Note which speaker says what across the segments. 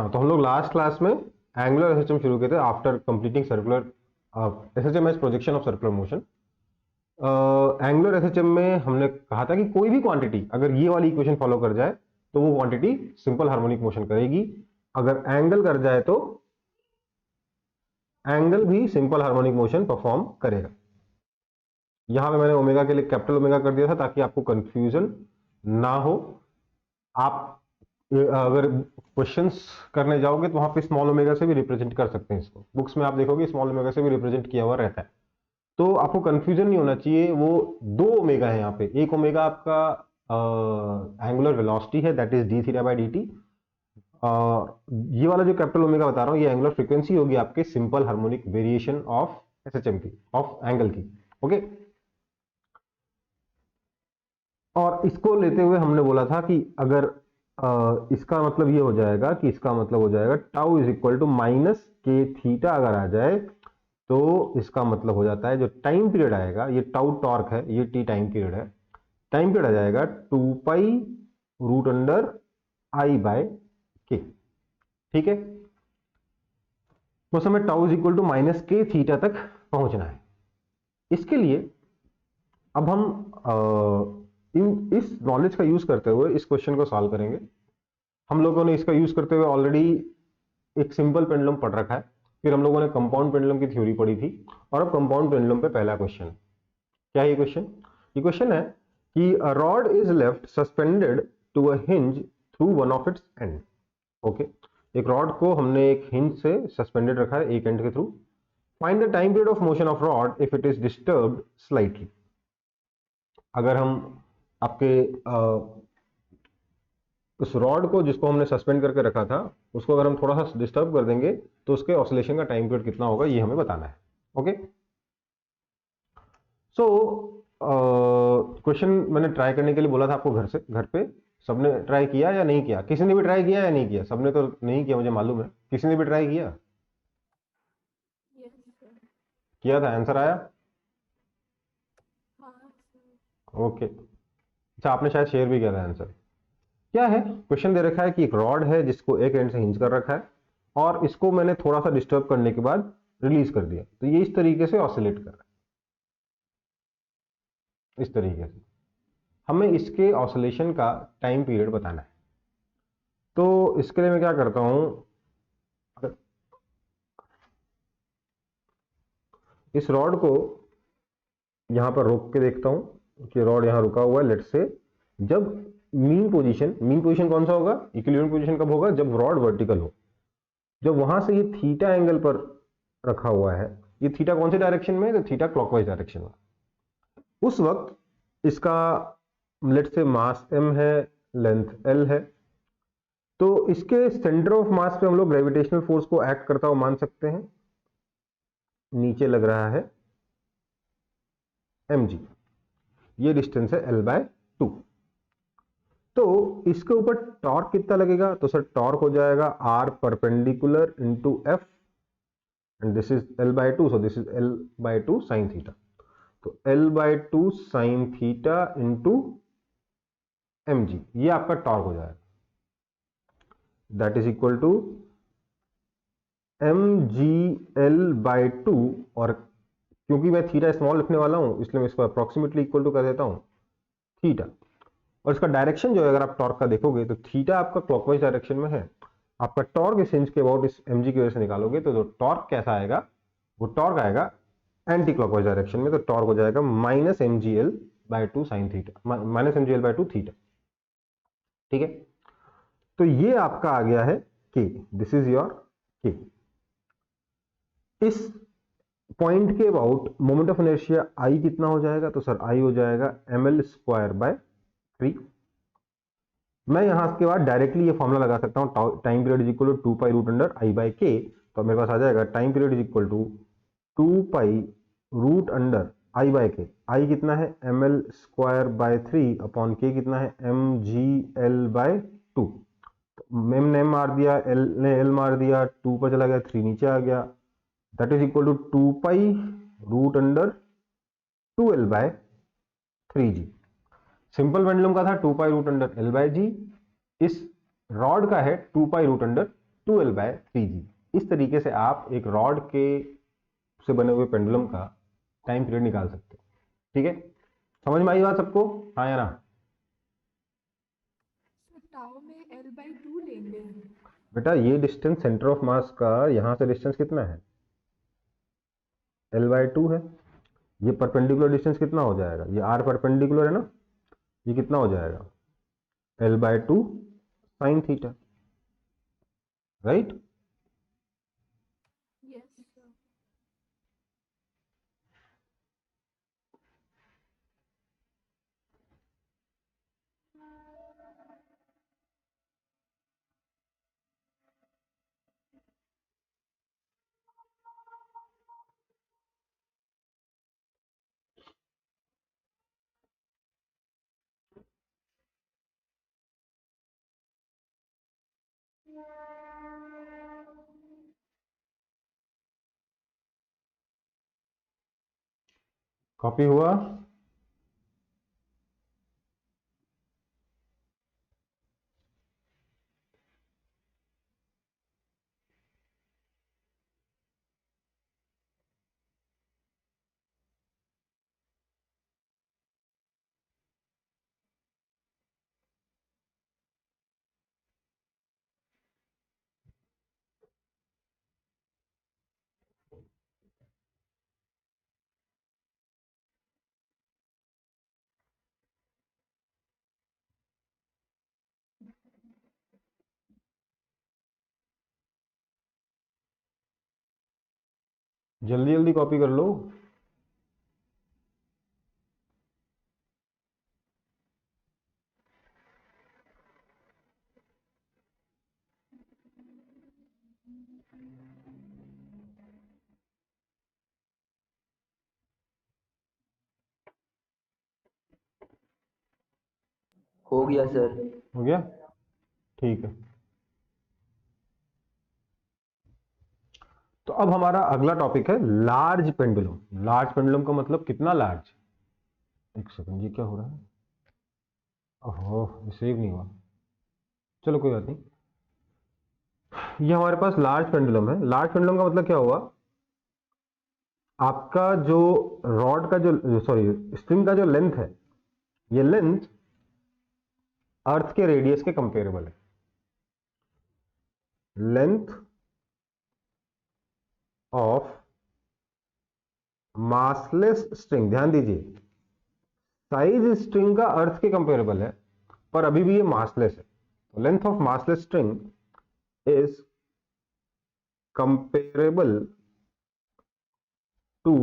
Speaker 1: हाँ, तो हम लोग लास्ट क्लास में एंगुलर एसएचएम शुरू किए थे after completing circular SHM as projection of circular motion. Angular SHM में हमने कहा था कि कोई भी क्वांटिटी अगर ये वाली इक्वेशन फॉलो कर जाए तो वो क्वांटिटी सिंपल हार्मोनिक मोशन करेगी, अगर एंगल कर जाए तो एंगल भी सिंपल हार्मोनिक मोशन परफॉर्म करेगा। यहां पे मैंने ओमेगा के लिए कैपिटल ओमेगा कर दिया था ताकि आपको कंफ्यूजन ना हो। आप अगर क्वेश्चंस करने जाओगे तो वहां पे स्मॉल ओमेगा से भी रिप्रेजेंट कर सकते हैं इसको, बुक्स में आप देखोगे स्मॉल ओमेगा से भी रिप्रेजेंट किया हुआ रहता है, तो आपको कंफ्यूजन नहीं होना चाहिए। वो दो ओमेगा है यहाँ पे, एक ओमेगा आपका एंगुलर वेलोसिटी है that is D theta by D T, ये वाला जो कैपिटल ओमेगा बता रहा हूँ ये एंगुलर फ्रीक्वेंसी होगी आपके simple harmonic variation of SHM की, ऑफ एंगल की। ओके, और इसको लेते हुए हमने बोला था कि अगर इसका मतलब ये हो जाएगा कि इसका मतलब हो जाएगा tau is equal to minus K theta अगर आ जाए तो इसका मतलब हो जाता है जो टाइम पीरियड आएगा, ये टाउ टॉर्क है, ये टी टाइम पीरियड है, टाइम पीरियड आ जाएगा 2 pi root under I by K. ठीक है, उस समय tau is equal to minus K theta तक पहुंचना है। इसके लिए अब हम इस नॉलेज का यूज करते हुए इस क्वेश्चन को सॉल्व करेंगे। हम लोगों ने इसका यूज करते हुए ऑलरेडी एक सिंपल पेंडुलम पढ़ रखा है, फिर हम लोगों ने कंपाउंड पेंडुलम की थ्योरी पढ़ी थी, और अब कंपाउंड पेंडुलम पे पहला क्वेश्चन। क्या है ये क्वेश्चन? ये क्वेश्चन है कि a rod is left suspended to a hinge through one of its end. Okay, एक रॉड को हमने एक हिंज से सस्पेंडेड रखा है एक एंड के through. Find the time period of motion of rod if it is disturbed slightly. अगर हम आपके उस रॉड को जिसको हमने सस्पेंड करके रखा था उसको अगर हम थोड़ा सा डिस्टर्ब कर देंगे तो उसके ऑसिलेशन का टाइम पीरियड कितना होगा ये हमें बताना है। ओके, सो क्वेश्चन मैंने ट्राई करने के लिए बोला था आपको घर पे सबने ट्राई किया या नहीं किया? किसी ने भी ट्राई किया या नहीं किया? सबने तो नहीं किया मुझे मालूम है, किसी ने भी ट्राई किया? किया था, आंसर आया? ओके, अच्छा आपने शायद शेयर भी किया था आंसर। क्या है क्वेश्चन दे रखा है कि एक रॉड है जिसको एक एंड से हिंज कर रखा है और इसको मैंने थोड़ा सा डिस्टर्ब करने के बाद रिलीज कर दिया, तो ये इस तरीके से ऑसिलेट कर रहा है, इस तरीके से। हमें इसके ऑसिलेशन का टाइम पीरियड बताना है, तो इसके लिए मैं क्या करता हूं, इस रॉड को यहां पर रोक के देखता हूं कि रॉड यहां रुका हुआ है। लेट से जब मीन पोजीशन कौन सा होगा? इक्विलिब्रियम पोजीशन कब होगा? जब रॉड वर्टिकल हो। जब वहां से ये थीटा एंगल पर रखा हुआ है, ये थीटा कौन से डायरेक्शन में? तो थीटा क्लॉकवाइज डायरेक्शन में। उस वक्त इसका लेट से मास m है, लेंथ l है, तो इसके सेंटर ऑफ मास पे हम लोग ग्रेविटेशनल फोर्स को एक्ट करता हुआ मान सकते हैं। नीचे लग रहा है mg, ये डिस्टेंस है l/2। तो इसके ऊपर टॉर्क कितना लगेगा? तो सर टॉर्क हो जाएगा r perpendicular into f and this is l/2, so this is l/2 sine theta. तो l/2 sine theta into mg, ये आपका टॉर्क हो जाएगा, that is equal to mgl/2। और क्योंकि मैं थीटा स्मॉल लिखने वाला हूं इसलिए मैं इसको अप्रोक्सीमेटली इक्वल टू कर देता हूं थीटा। और इसका डायरेक्शन जो है अगर आप टॉर्क का देखोगे तो थीटा आपका क्लॉकवाइज डायरेक्शन में है, आपका टॉर्क इस हिंज के अबाउट इस mg की वजह से निकालोगे तो जो टॉर्क कैसा आएगा, वो टॉर्क आएगा एंटी क्लॉकवाइज डायरेक्शन में, तो टॉर्क हो जाएगा -mgl/2 sine theta, -mgl/2 theta. ठीक है, तो ये आपका आ गया है k, this is your k। इस पॉइंट के about moment of inertia I कितना हो जाएगा? तो सर आई हो जाएगा ml²/3। मैं यहां के बाद डायरेक्टली ये फॉर्मुला लगा सकता हूं, time period is equal to 2 pi root under I by K. तो मेरे पास आ जाएगा time period is equal to 2 pi root under I by K. I कितना है? ml²/3 अपॉन के कितना है? mgl/2। एम ने एम मार दिया, एल ने एल मार दिया, 2 पर चला गया, 3 नीचे आ गया, that is equal to 2 pi root under 2l/3g। Simple pendulum का था 2 पाई रूट अंडर l/g, इस रॉड का है 2 पाई रूट अंडर 2L/3G। इस तरीके से आप एक रॉड के से बने हुए पेंडुलम का टाइम पीरियड निकाल सकते हो। ठीक है, समझ में आई बात सबको? हाँ या ना?
Speaker 2: टाउ में L/2 लेंगे।
Speaker 1: बेटा ये डिस्टेंस सेंटर ऑफ मास का यहां से डिस्टेंस कितना है? L/2 है। ये परपेंडिकुलर डिस्टेंस कितना हो जाएगा? ये R परपेंडिकुलर है ना, ये कितना हो जाएगा? L/2 sine theta, right?
Speaker 2: Yes sir.
Speaker 1: Copy हुआ? जल्दी जल्दी कॉपी कर लो।
Speaker 3: हो गया सर।
Speaker 1: हो गया? ठीक है। तो अब हमारा अगला टॉपिक है लार्ज पेंडुलम। लार्ज पेंडुलम का मतलब कितना लार्ज? एक सेकंड, ये क्या हो रहा है? ओहो, ये सेव नहीं हुआ। चलो कोई बात नहीं। ये हमारे पास लार्ज पेंडुलम है। लार्ज पेंडुलम का मतलब क्या हुआ? आपका जो रॉड का जो सॉरी स्ट्रिंग का जो लेंथ है, ये लेंथ अर्थ के रेडियस के कंपेरेबल है। लेंथ ऑफ मासलेस स्ट्रिंग, ध्यान दीजिए, साइज स्ट्रिंग का अर्थ के कंपेरेबल है, पर अभी भी ये मासलेस है। तो length of massless string is comparable to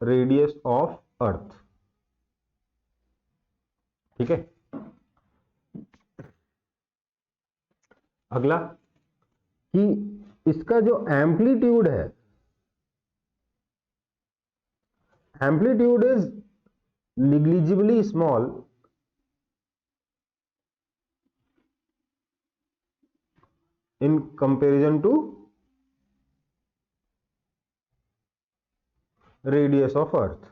Speaker 1: radius of earth. ठीक है। अगला कि इसका जो एम्पलीट्यूड है, amplitude is negligibly small in comparison to radius of earth।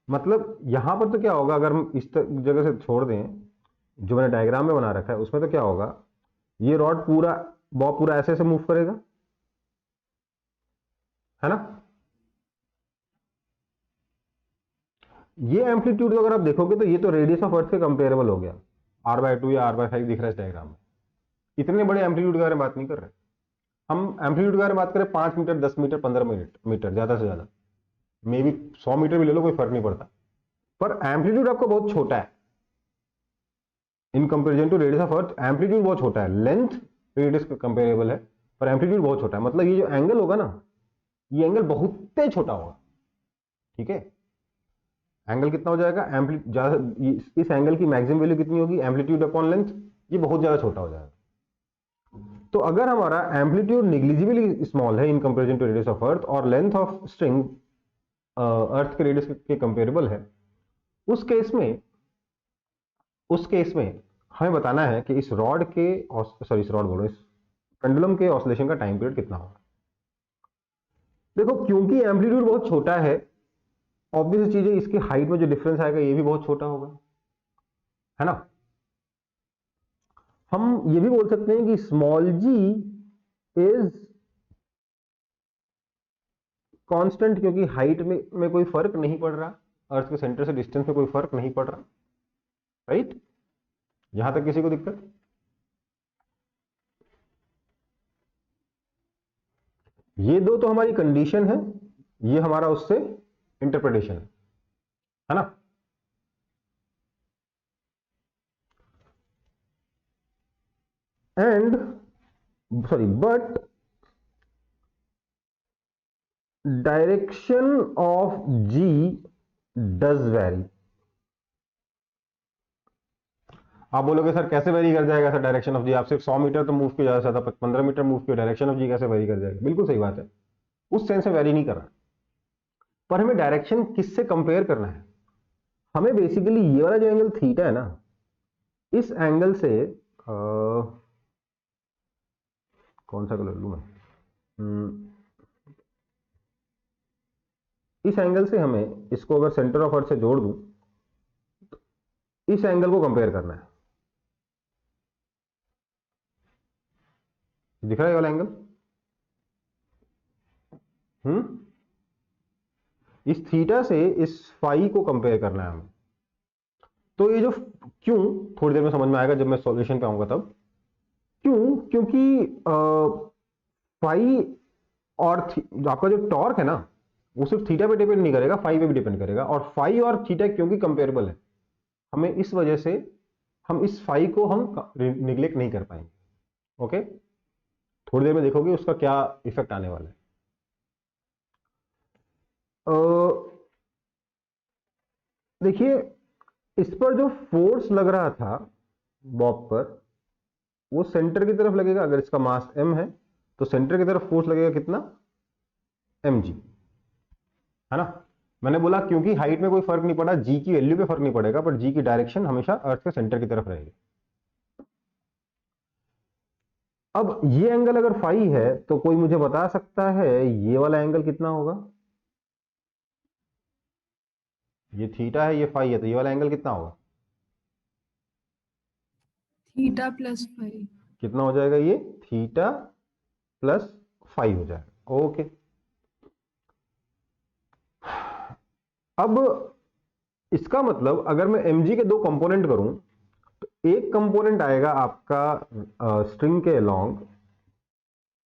Speaker 1: मतलब यहां पर तो क्या होगा, अगर हम इस जगह से छोड़ दें, जो मैंने डायग्राम में बना रखा है उसमें तो क्या होगा, ये रॉड पूरा बॉब पूरा ऐसे ऐसे मूव करेगा, है ना? ये एम्पलीट्यूड अगर आप देखोगे तो ये तो रेडियस ऑफ अर्थ के कंपेरेबल हो गया। R/2 या R/5 दिख रहा है इस डायग्राम में। इतने बड़े एम्पलीट्यूड के बारे में बात नहीं कर रहे हम। एम्पलीट्यूड के बारे में बात करें 5 मीटर, 10 मीटर, 15 मीटर ज्यादा से ज्यादा, मे बी 100 मीटर भी ले लो, कोई फर्क नहीं पड़ता। पर एम्पलीट्यूड आपका बहुत छोटा है in comparison to radius of earth. Amplitude बहुत छोटा है, लेंथ रेडियस का कंपेरेबल है, पर एम्पलीट्यूड बहुत छोटा है। मतलब ये जो एंगल होगा ना, ये एंगल बहुत ही छोटा होगा। ठीक है, एंगल कितना हो जाएगा? इस एंगल की मैक्सिमम वैल्यू कितनी होगी? एम्पलीट्यूड अपॉन लेंथ, ये बहुत ज्यादा छोटा हो जाएगा। तो अगर हमारा एम्पलीट्यूड निग्लिजिबली स्मॉल है in comparison to radius of earth, और लेंथ ऑफ स्ट्रिंग अर्थ के रेडियस के कंपेरेबल है, उस केस में हमें बताना है कि इस रॉड के इस रॉड बोलो, इस पेंडुलम के ऑसिलेशन का टाइम पीरियड कितना होगा। देखो, क्योंकि एम्पलीट्यूड बहुत छोटा है, ऑब्वियस चीज है, इसकी हाइट में जो डिफरेंस आएगा ये भी बहुत छोटा होगा, है ना। हम ये भी बोल सकते हैं कि स्मॉल जी इज कांस्टेंट, क्योंकि हाइट में कोई फर्क नहीं पड़ रहा, अर्थ के सेंटर से डिस्टेंस में कोई फर्क नहीं पड़ रहा, राइट। यहां तक किसी को दिक्कत? ये दो तो हमारी कंडीशन है, ये हमारा उससे इंटरप्रिटेशन है ना। And sorry but direction of G does vary. आप बोलोगे सर कैसे वेरी कर जाएगा सर डायरेक्शन ऑफ जी, आप सिर्फ 100 मीटर तो मूव किया जा सकता, 15 मीटर मूव किया, डायरेक्शन ऑफ जी कैसे वेरी कर जाएगा? बिल्कुल सही बात है, उस सेंस में वेरी नहीं कर रहा। पर हमें डायरेक्शन किससे कंपेयर करना है? हमें बेसिकली ये वाला जो एंगल थीटा है ना, इस एंगल से कौन सा कलर लूं मैं? इस एंगल से हमें इसको अगर सेंटर ऑफ अर्थ से जोड़ दूं, इस एंगल को कंपेयर करना है। दिख रहा है ये वाला एंगल? इस थीटा से इस फाई को कंपेयर करना है हमें। तो ये जो क्यों, थोड़ी देर में समझ में आएगा जब मैं सॉल्यूशन पे आऊंगा तब। क्यों? क्योंकि फाई और आपका जो टॉर्क है ना, वो सिर्फ थीटा पे डिपेंड नहीं करेगा, फाई पे भी डिपेंड करेगा। और फाई और थीटा क्योंकि कंपेरेबल है, हमें इस वजह से हम इस फाई को हम निग्लेक्ट नहीं कर पाएंगे। ओके, थोड़ी देर में देखोगे उसका क्या इफेक्ट आने वाला है। देखिए, इस पर जो फोर्स लग रहा था बॉब पर, वो सेंटर की तरफ लगेगा। अगर इसका मास m है तो सेंटर की तरफ फोर्स लगेगा कितना? mg, है ना। मैंने बोला क्योंकि हाइट में कोई फर्क नहीं पड़ा, जी की वैल्यू पे फर्क नहीं पड़ेगा, पर जी की डायरेक्शन हमेशा अर्थ के सेंटर की तरफ रहेगी। अब ये एंगल अगर फाई है तो कोई मुझे बता सकता है ये वाला एंगल कितना होगा? ये थीटा है, ये फाई है, तो ये वाला एंगल कितना होगा?
Speaker 2: Theta plus five.
Speaker 1: कितना हो जाएगा ये? थीटा प्लस फाई हो जाएगा। ओके, अब इसका मतलब अगर मैं mg के दो कंपोनेंट करूं, तो एक कंपोनेंट आएगा आपका स्ट्रिंग के along,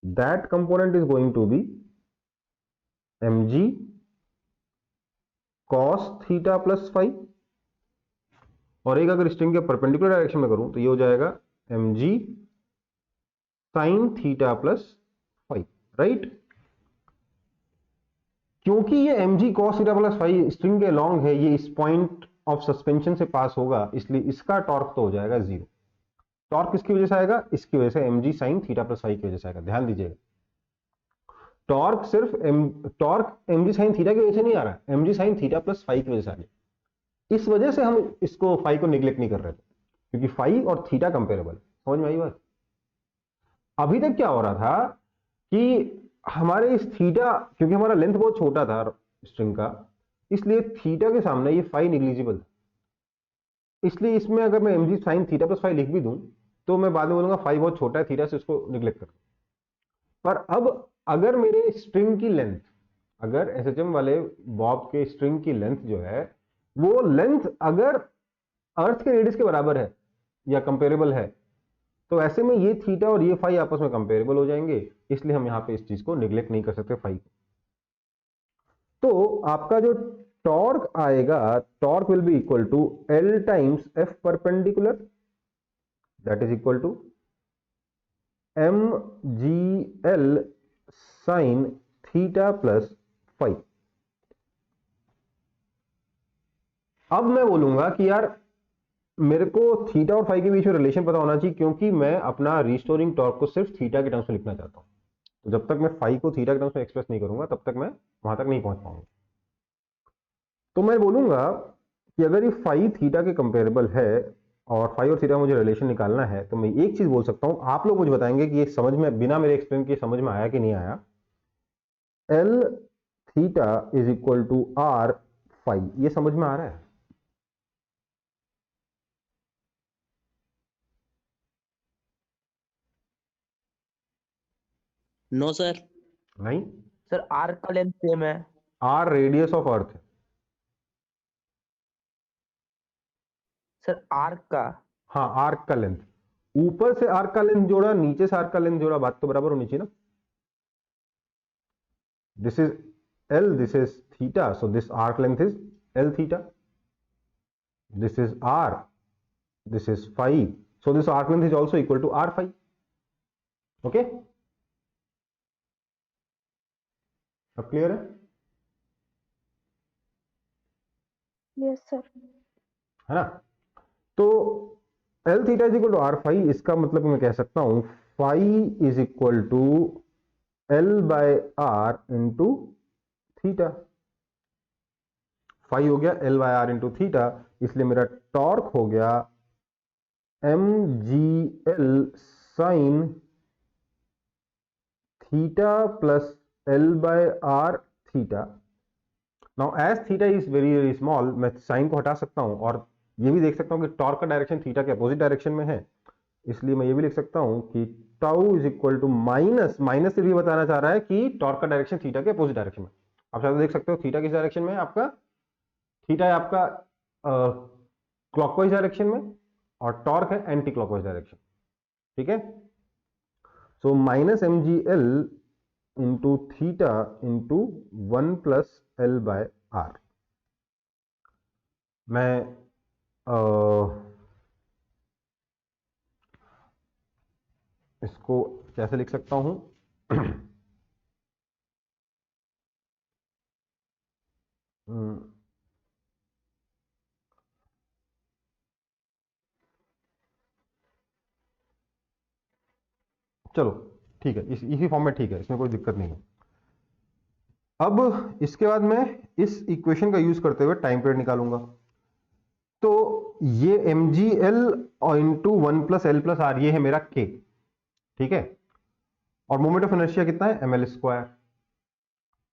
Speaker 1: that component is going to be mg cos theta plus five, और एक अगर स्ट्रिंग के परपेंडिकुलर डायरेक्शन में करूं तो ये हो जाएगा mg sin theta plus five, right. क्योंकि ये mg cos theta plus five string के अलोंग है, ये इस पॉइंट ऑफ सस्पेंशन से पास होगा, इसलिए इसका टॉर्क तो हो जाएगा जीरो। टॉर्क किसकी वजह से आएगा? इसकी वजह से mg sin theta plus five की वजह से आएगा। ध्यान दीजिएगा, टॉर्क सिर्फ टॉर्क mg sin थीटा की वजह से नहीं आ रहा है, mg sin theta plus five की वजह से आ रहा। इस वजह से हम इसको फाइव को निग्लेक्ट नहीं कर रहे थे, क्योंकि फाइव और थीटा कंपेरेबल। समझ में आई बात? अभी तक क्या हो रहा था कि हमारे इस थीटा, क्योंकि हमारा लेंथ बहुत छोटा था स्ट्रिंग का, इसलिए थीटा के सामने ये फाइव निग्लिजिबल था। इसलिए इसमें अगर मैं mg sin theta plus five लिख भी दूं तो मैं बाद में बोलूंगा फाइव बहुत छोटा है थीटा से, इसको निग्लेक्ट कर। पर अब अगर मेरे स्ट्रिंग की लेंथ, अगर एसएचएम वाले बॉब के स्ट्रिंग की लेंथ जो है, वो लेंथ अगर अर्थ के रेडियस के बराबर है या कंपेरेबल है, तो ऐसे में ये थीटा और ये फाई आपस में कंपेरेबल हो जाएंगे, इसलिए हम यहां पे इस चीज को निग्लेक्ट नहीं कर सकते फाई को। तो आपका जो टॉर्क आएगा, torque will be equal to L times F perpendicular, that is equal to M G L sine theta plus five. अब मैं बोलूंगा कि यार मेरे को थीटा और फाइव के बीच में रिलेशन पता होना चाहिए, क्योंकि मैं अपना रिस्टोरिंग टॉर्क को सिर्फ थीटा के टर्म्स में लिखना चाहता हूं। तो जब तक मैं फाइव को थीटा के टर्म्स में एक्सप्रेस नहीं करूंगा तब तक मैं वहां तक नहीं पहुंच पाऊंगा। तो मैं बोलूंगा कि अगर ये फाइव थीटा के कंपेरेबल है और फाइव और थीटा मुझे रिलेशन निकालना है, तो मैं एक चीज बोल सकता हूं, आप लोग मुझे बताएंगे कि ये समझ में, बिना मेरे एक्सप्लेन किए समझ में आया कि नहीं आया। L theta is equal to R five, ये समझ में आ रहा है?
Speaker 3: No sir.
Speaker 1: नहीं,
Speaker 3: सर आर्क का लेंथ सेम है।
Speaker 1: आर रेडियस ऑफ अर्थ है।
Speaker 3: सर आर्क का।
Speaker 1: हाँ, आर्क का लेंथ, ऊपर से आर्क का लेंथ जोड़ा, नीचे से आर्क का लेंथ जोड़ा, बात तो बराबर होनी चाहिए ना। This is L, this is theta, so this arc length is L theta. This is r, this is phi, so this arc length is also equal to r phi. Okay, अब clear है?
Speaker 4: Yes sir.
Speaker 1: है ना? तो L theta is equal to R phi, इसका मतलब मैं कह सकता हूं phi is equal to L by R into theta. Phi हो गया L by R into theta, इसलिए मेरा टॉर्क हो गया M G L sine theta plus L by R theta. Now as theta is very very small, मैं sine को हटा सकता हूं और ये भी देख सकता हूं कि टॉर्क का डायरेक्शन थीटा के अपोजिट डायरेक्शन में है, इसलिए मैं ये भी लिख सकता हूं कि tau is equal to minus, minus से भी बताना चाह रहा है कि टॉर्क का डायरेक्शन थीटा के अपोजिट डायरेक्शन में. आप शायद देख सकते हो थीटा किस डायरेक्शन में है आपका, थीटा है आपका क्लॉकवाइज डायरेक्शन में और टॉर्क है एंटी क्लॉकवाइज डायरेक्शन. ठीक है, so minus M G L into theta into 1 + L by R. मैं इसको कैसे लिख सकता हूं? चलो ठीक है, इसी फॉर्म में ठीक है, इसमें कोई दिक्कत नहीं है. अब इसके बाद मैं इस इक्वेशन का यूज करते हुए टाइम पीरियड निकालूंगा. तो ये M G L into 1 + L + R, ये है मेरा के. ठीक है, और मोमेंट ऑफ इनर्शिया कितना है, ml².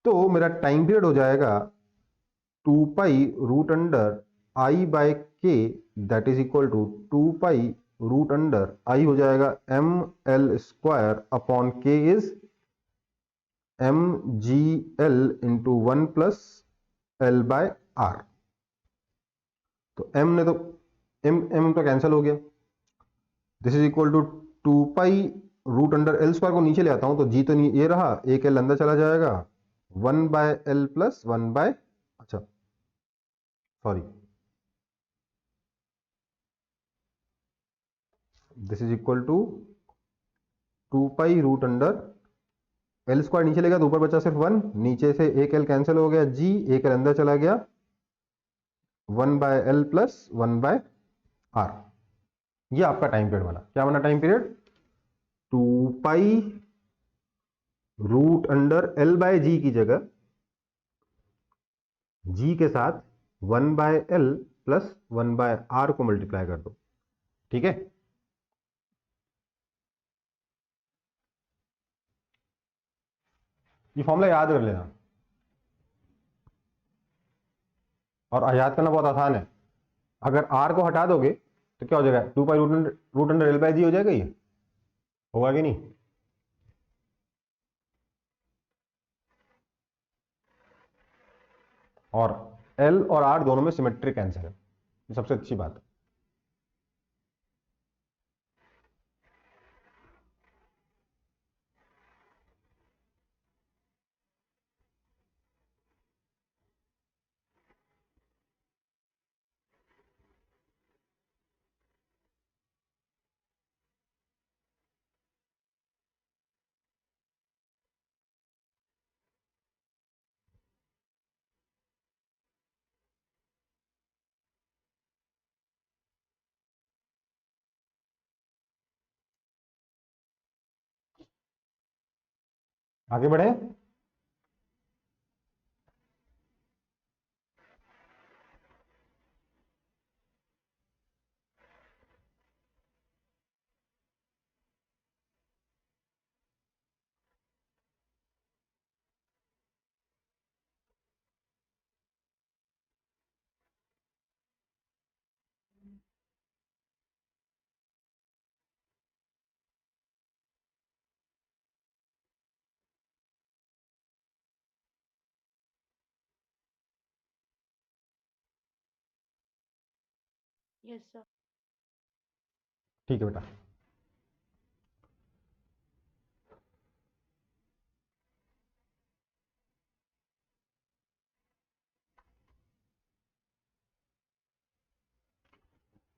Speaker 1: तो मेरा टाइम पीरियड हो जाएगा 2π√I/K, that is equal to 2π√I हो जाएगा ml² upon K is mgl into 1 + L/R. तो m ने तो m तो कैंसिल हो गया. This is equal to 2π√L² को नीचे ले आता हूं तो g तो ये रहा, एक l अंदर चला जाएगा, 1/L + 1 अच्छा sorry, this is equal to 2π√L² नीचे लेगा तो ऊपर बचा सिर्फ 1, नीचे से एक l कैंसिल हो गया, g एक l अंदर चला गया, 1/L + 1/R. ये आपका टाइम पीरियड बना. क्या बना टाइम पीरियड? 2π√L/G की जगह g के साथ 1/L + 1/R को मल्टीप्लाई कर दो. ठीक है, ये फॉर्मूला याद कर लेना, और याद करना बहुत आसान है. अगर r को हटा दोगे तो क्या हो जाएगा, 2π√L/G हो जाएगा. ये होगा कि नहीं? और L और R दोनों में सिमेट्रिक आंसर है, सबसे अच्छी बात है. आगे बढ़े.
Speaker 4: Yes sir.
Speaker 1: ठीक है बेटा।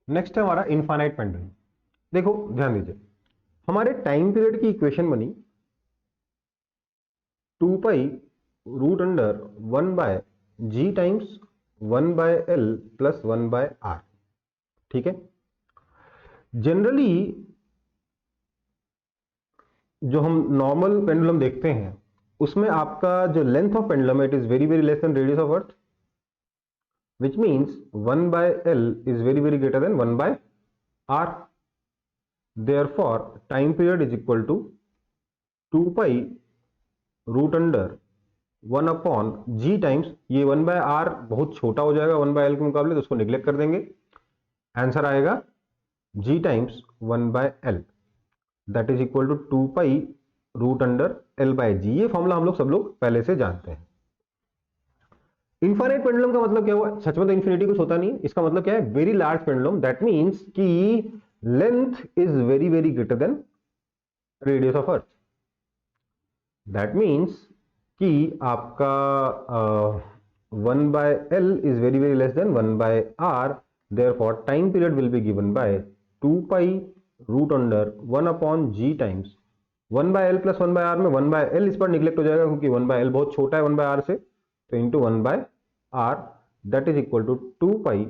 Speaker 1: नेक्स्ट है हमारा इनफाइनाइट पेंडुलम। देखो ध्यान दीजिए, हमारे टाइम पीरियड की इक्वेशन बनी 2 pi root under 1 by G times 1 by L plus 1 by R. ठीक है, जनरली जो हम नॉर्मल पेंडुलम देखते हैं उसमें आपका जो length of pendulum it is very very less then radius of earth, which means 1 by L is very very greater than 1 by R. Therefore time period is equal to 2 pi root under 1 upon G times, ये 1 by R बहुत छोटा हो जाएगा 1 by L के मुकाबले, तो उसको neglect कर देंगे। आंसर आएगा G times 1 by L, that is equal to 2 pi root under L by G। ये फॉर्मूला हम लोग सब लोग पहले से जानते हैं। इनफाइनाइट पेंडुलम का मतलब क्या हुआ? सच में तो इन्फिनिटी कुछ होता नहीं है, इसका मतलब क्या है? Very large pendulum, that means कि length is very very greater than radius of earth. That means कि आपका 1 by L is very very less than 1 by R, therefore time period will be given by 2 pi root under 1 upon G times 1 by L plus 1 by R में 1 by L इस पर neglect हो जाएगा क्योंकि 1 by L बहुत छोटा है 1 by R से, तो into 1 by R, that is equal to 2 pi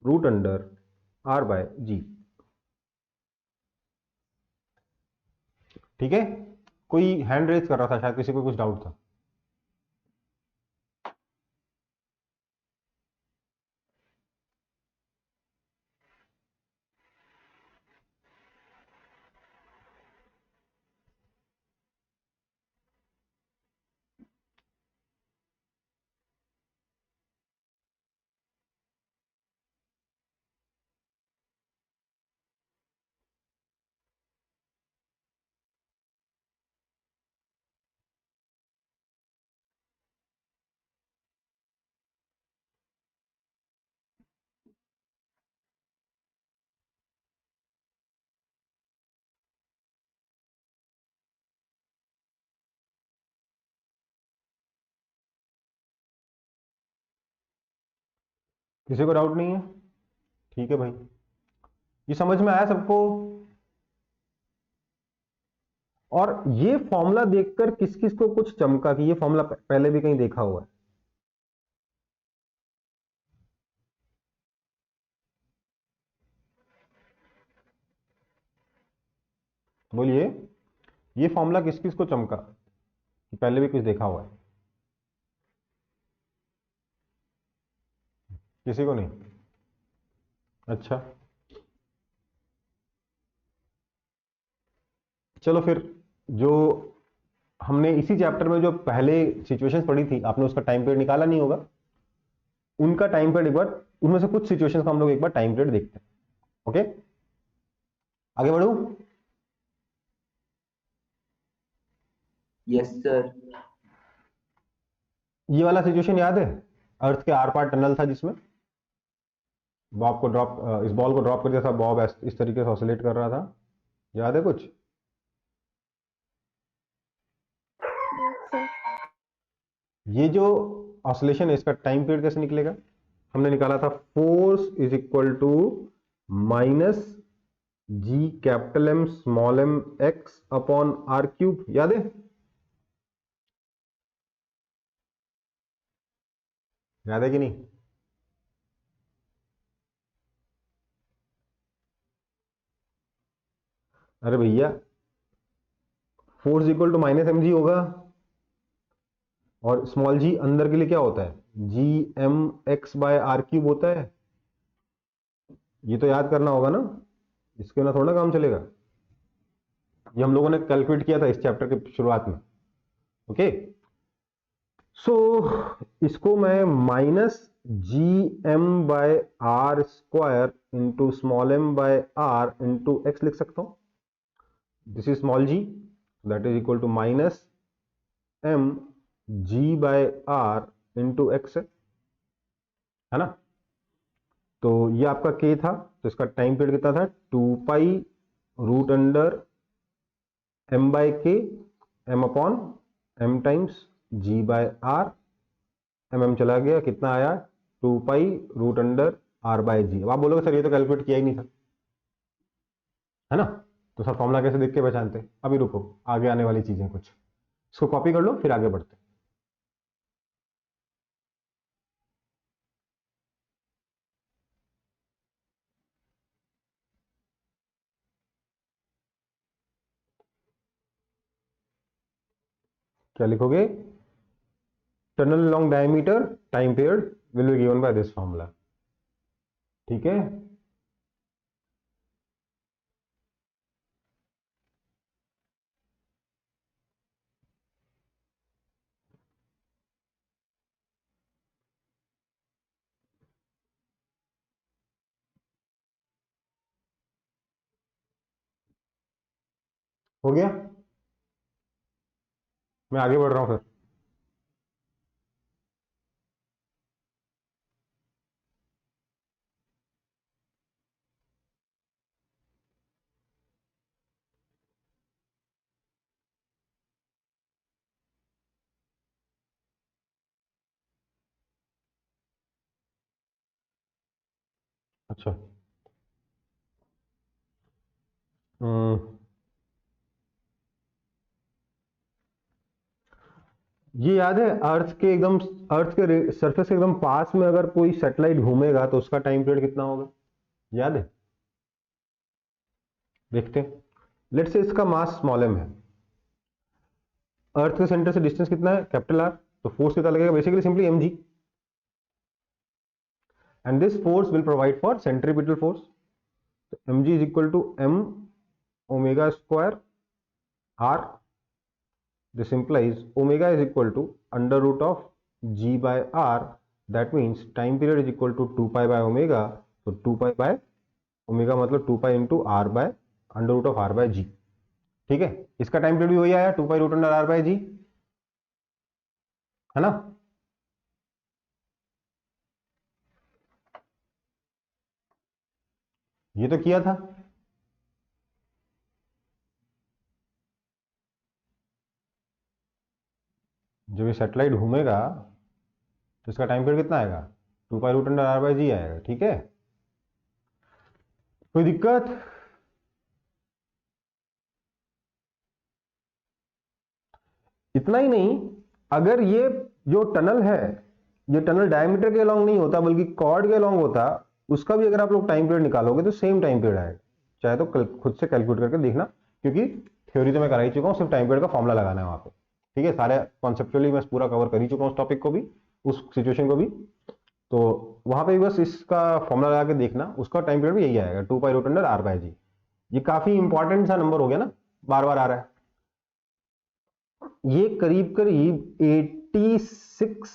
Speaker 1: root under R by G. ठीक है, कोई हैंड रेज कर रहा था, शायद किसी को कुछ डाउट था। किसी को डाउट नहीं है? ठीक है भाई, ये समझ में आया सबको? और ये फॉर्मूला देखकर किस किस को कुछ चमका कि ये फॉर्मूला पहले भी कहीं देखा हुआ है? बोलिए, ये फॉर्मूला किस किस को चमका कि पहले भी कुछ देखा हुआ है? किसी को नहीं? अच्छा, चलो फिर, जो हमने इसी चैप्टर में जो पहले सिचुएशंस पढ़ी थी, आपने उसका टाइम पीरियड निकाला नहीं होगा, उनका टाइम पीरियड एक बार, उनमें से कुछ सिचुएशंस का हम लोग एक बार टाइम पीरियड देखते हैं। ओके, आगे बढ़ू?
Speaker 3: Yes sir.
Speaker 1: ये वाला सिचुएशन याद है? अर्थ के आर पार टनल था जिसमें बॉब को ड्रॉप, इस बॉल को ड्रॉप कर दिया था, बॉब इस तरीके से ऑसिलेट कर रहा था, याद है कुछ?
Speaker 4: Yes sir.
Speaker 1: ये जो ऑसिलेशन है इसका टाइम पीरियड कैसे निकलेगा? हमने निकाला था force is equal to minus G capital M small M X upon R cube, याद है? याद है कि नहीं? अरे भैया, force equal to minus M G होगा, और स्मॉल जी अंदर के लिए क्या होता है? G M X by R cube होता है। ये तो याद करना होगा ना, इसके बिना थोड़ा काम चलेगा। ये हम लोगों ने कैलकुलेट किया था इस चैप्टर के शुरुआत में। ओके, सो इसको मैं minus G M by R square into small M by R into X लिख सकता हूं। This is small G, that is equal to minus M G by R into X है ना? तो ये आपका k था, तो इसका टाइम पीरियड कितना था 2 pi root under m by k m upon m times g by r। mm चला गया, कितना आया 2 pi root under r by g। अब आप बोलोगे सर ये तो कैलकुलेट किया ही नहीं था, है ना, तो सर फॉर्मूला कैसे देख के पहचानते? अभी रुको, आगे आने वाली चीजें कुछ, इसको कॉपी कर लो फिर आगे बढ़ते। क्या लिखोगे? Tunnel long diameter time period will be given by this formula. ठीक है, हो गया, मैं आगे बढ़ रहा हूं फिर। अच्छा, ये याद है अर्थ के सरफेस के एकदम पास में अगर कोई सैटेलाइट घूमेगा तो उसका टाइम पीरियड कितना होगा, याद है? देखते हैं। लेट्स से इसका मास स्मॉल m है, अर्थ के सेंटर से डिस्टेंस कितना है कैपिटल R, तो फोर्स कितना लगेगा basically simply mg, and this force will provide for centripetal force. तो mg is equal to m omega square r। This implies omega is equal to under root of g by r. That means time period is equal to 2 pi by omega. So 2 pi by omega मतलब 2 pi into r by under root of r by g। ठीक है, इसका time period भी वही आया 2 pi root under r by g, है ना? ये तो किया था। जब ये सैटेलाइट घूमेगा तो इसका टाइम पीरियड कितना आएगा 2 pi root under r by g आएगा। ठीक है, कोई दिक्कत? इतना ही नहीं, अगर ये जो टनल है ये टनल डायमीटर के अलॉन्ग नहीं होता बल्कि कॉर्ड के अलॉन्ग होता, उसका भी अगर आप लोग टाइम पीरियड निकालोगे तो सेम टाइम पीरियड आएगा। चाहे तो खुद से कैलकुलेट करके देखना, क्योंकि थ्योरी तो मैं करा ही चुका हूँ, सिर्फ टाइम पीरियड का फॉर्मूला लगाना है वहां पे। ठीक है, सारे कॉन्सेप्चुअली मैं पूरा कवर कर ही चुका हूँ उस टॉपिक को भी, उस सिचुएशन को भी। तो वहां पे बस इसका फॉर्मूला लगा के देखना, उसका टाइम पीरियड भी यही आएगा 2 pi root under r by g। ये काफी इंपॉर्टेंट सा नंबर हो गया ना, बार बार आ रहा है। ये करीब करीब 86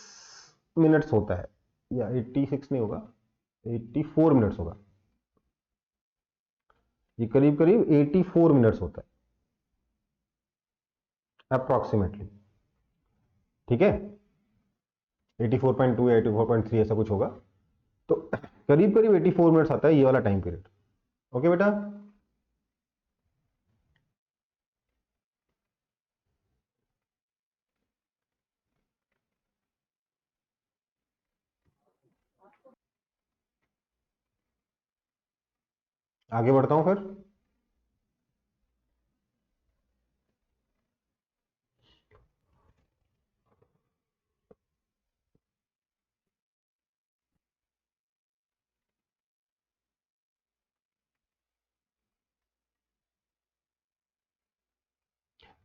Speaker 1: मिनट्स होता है, या 86 नहीं होगा, 84 मिनट्स होगा। ये करीब करीब 84 मिनट्स होता है अप्रोक्सीमेटली। ठीक है, 84.2 या 84.3 ऐसा कुछ होगा। तो करीब करीब 84 मिनट्स आता है ये वाला टाइम पीरियड। ओके बेटा, आगे बढ़ता हूं फिर।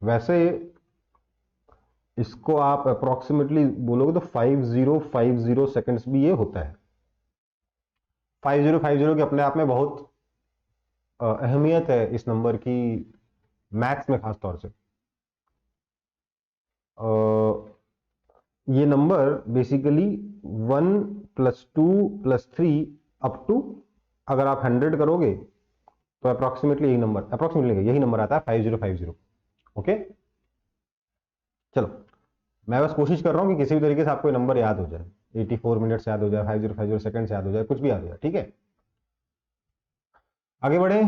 Speaker 1: वैसे इसको आप अप्रोक्सीमेटली बोलोगे तो 5050 सेकंड्स भी ये होता है। 5050 की अपने आप में बहुत अहमियत है इस नंबर की, मैथ्स में खास तौर से। ये नंबर बेसिकली 1 + 2 + 3 अप टू, अगर आप 100 करोगे तो अप्रोक्सीमेटली यही नंबर आता है 5050। ओके, चलो मैं बस कोशिश कर रहा हूं कि किसी भी तरीके से आपको ये नंबर याद हो जाए। 84 मिनट से याद हो जाए, 5050 सेकंड से याद हो जाए, कुछ भी याद हो जाए, ठीक है। आगे बढ़े।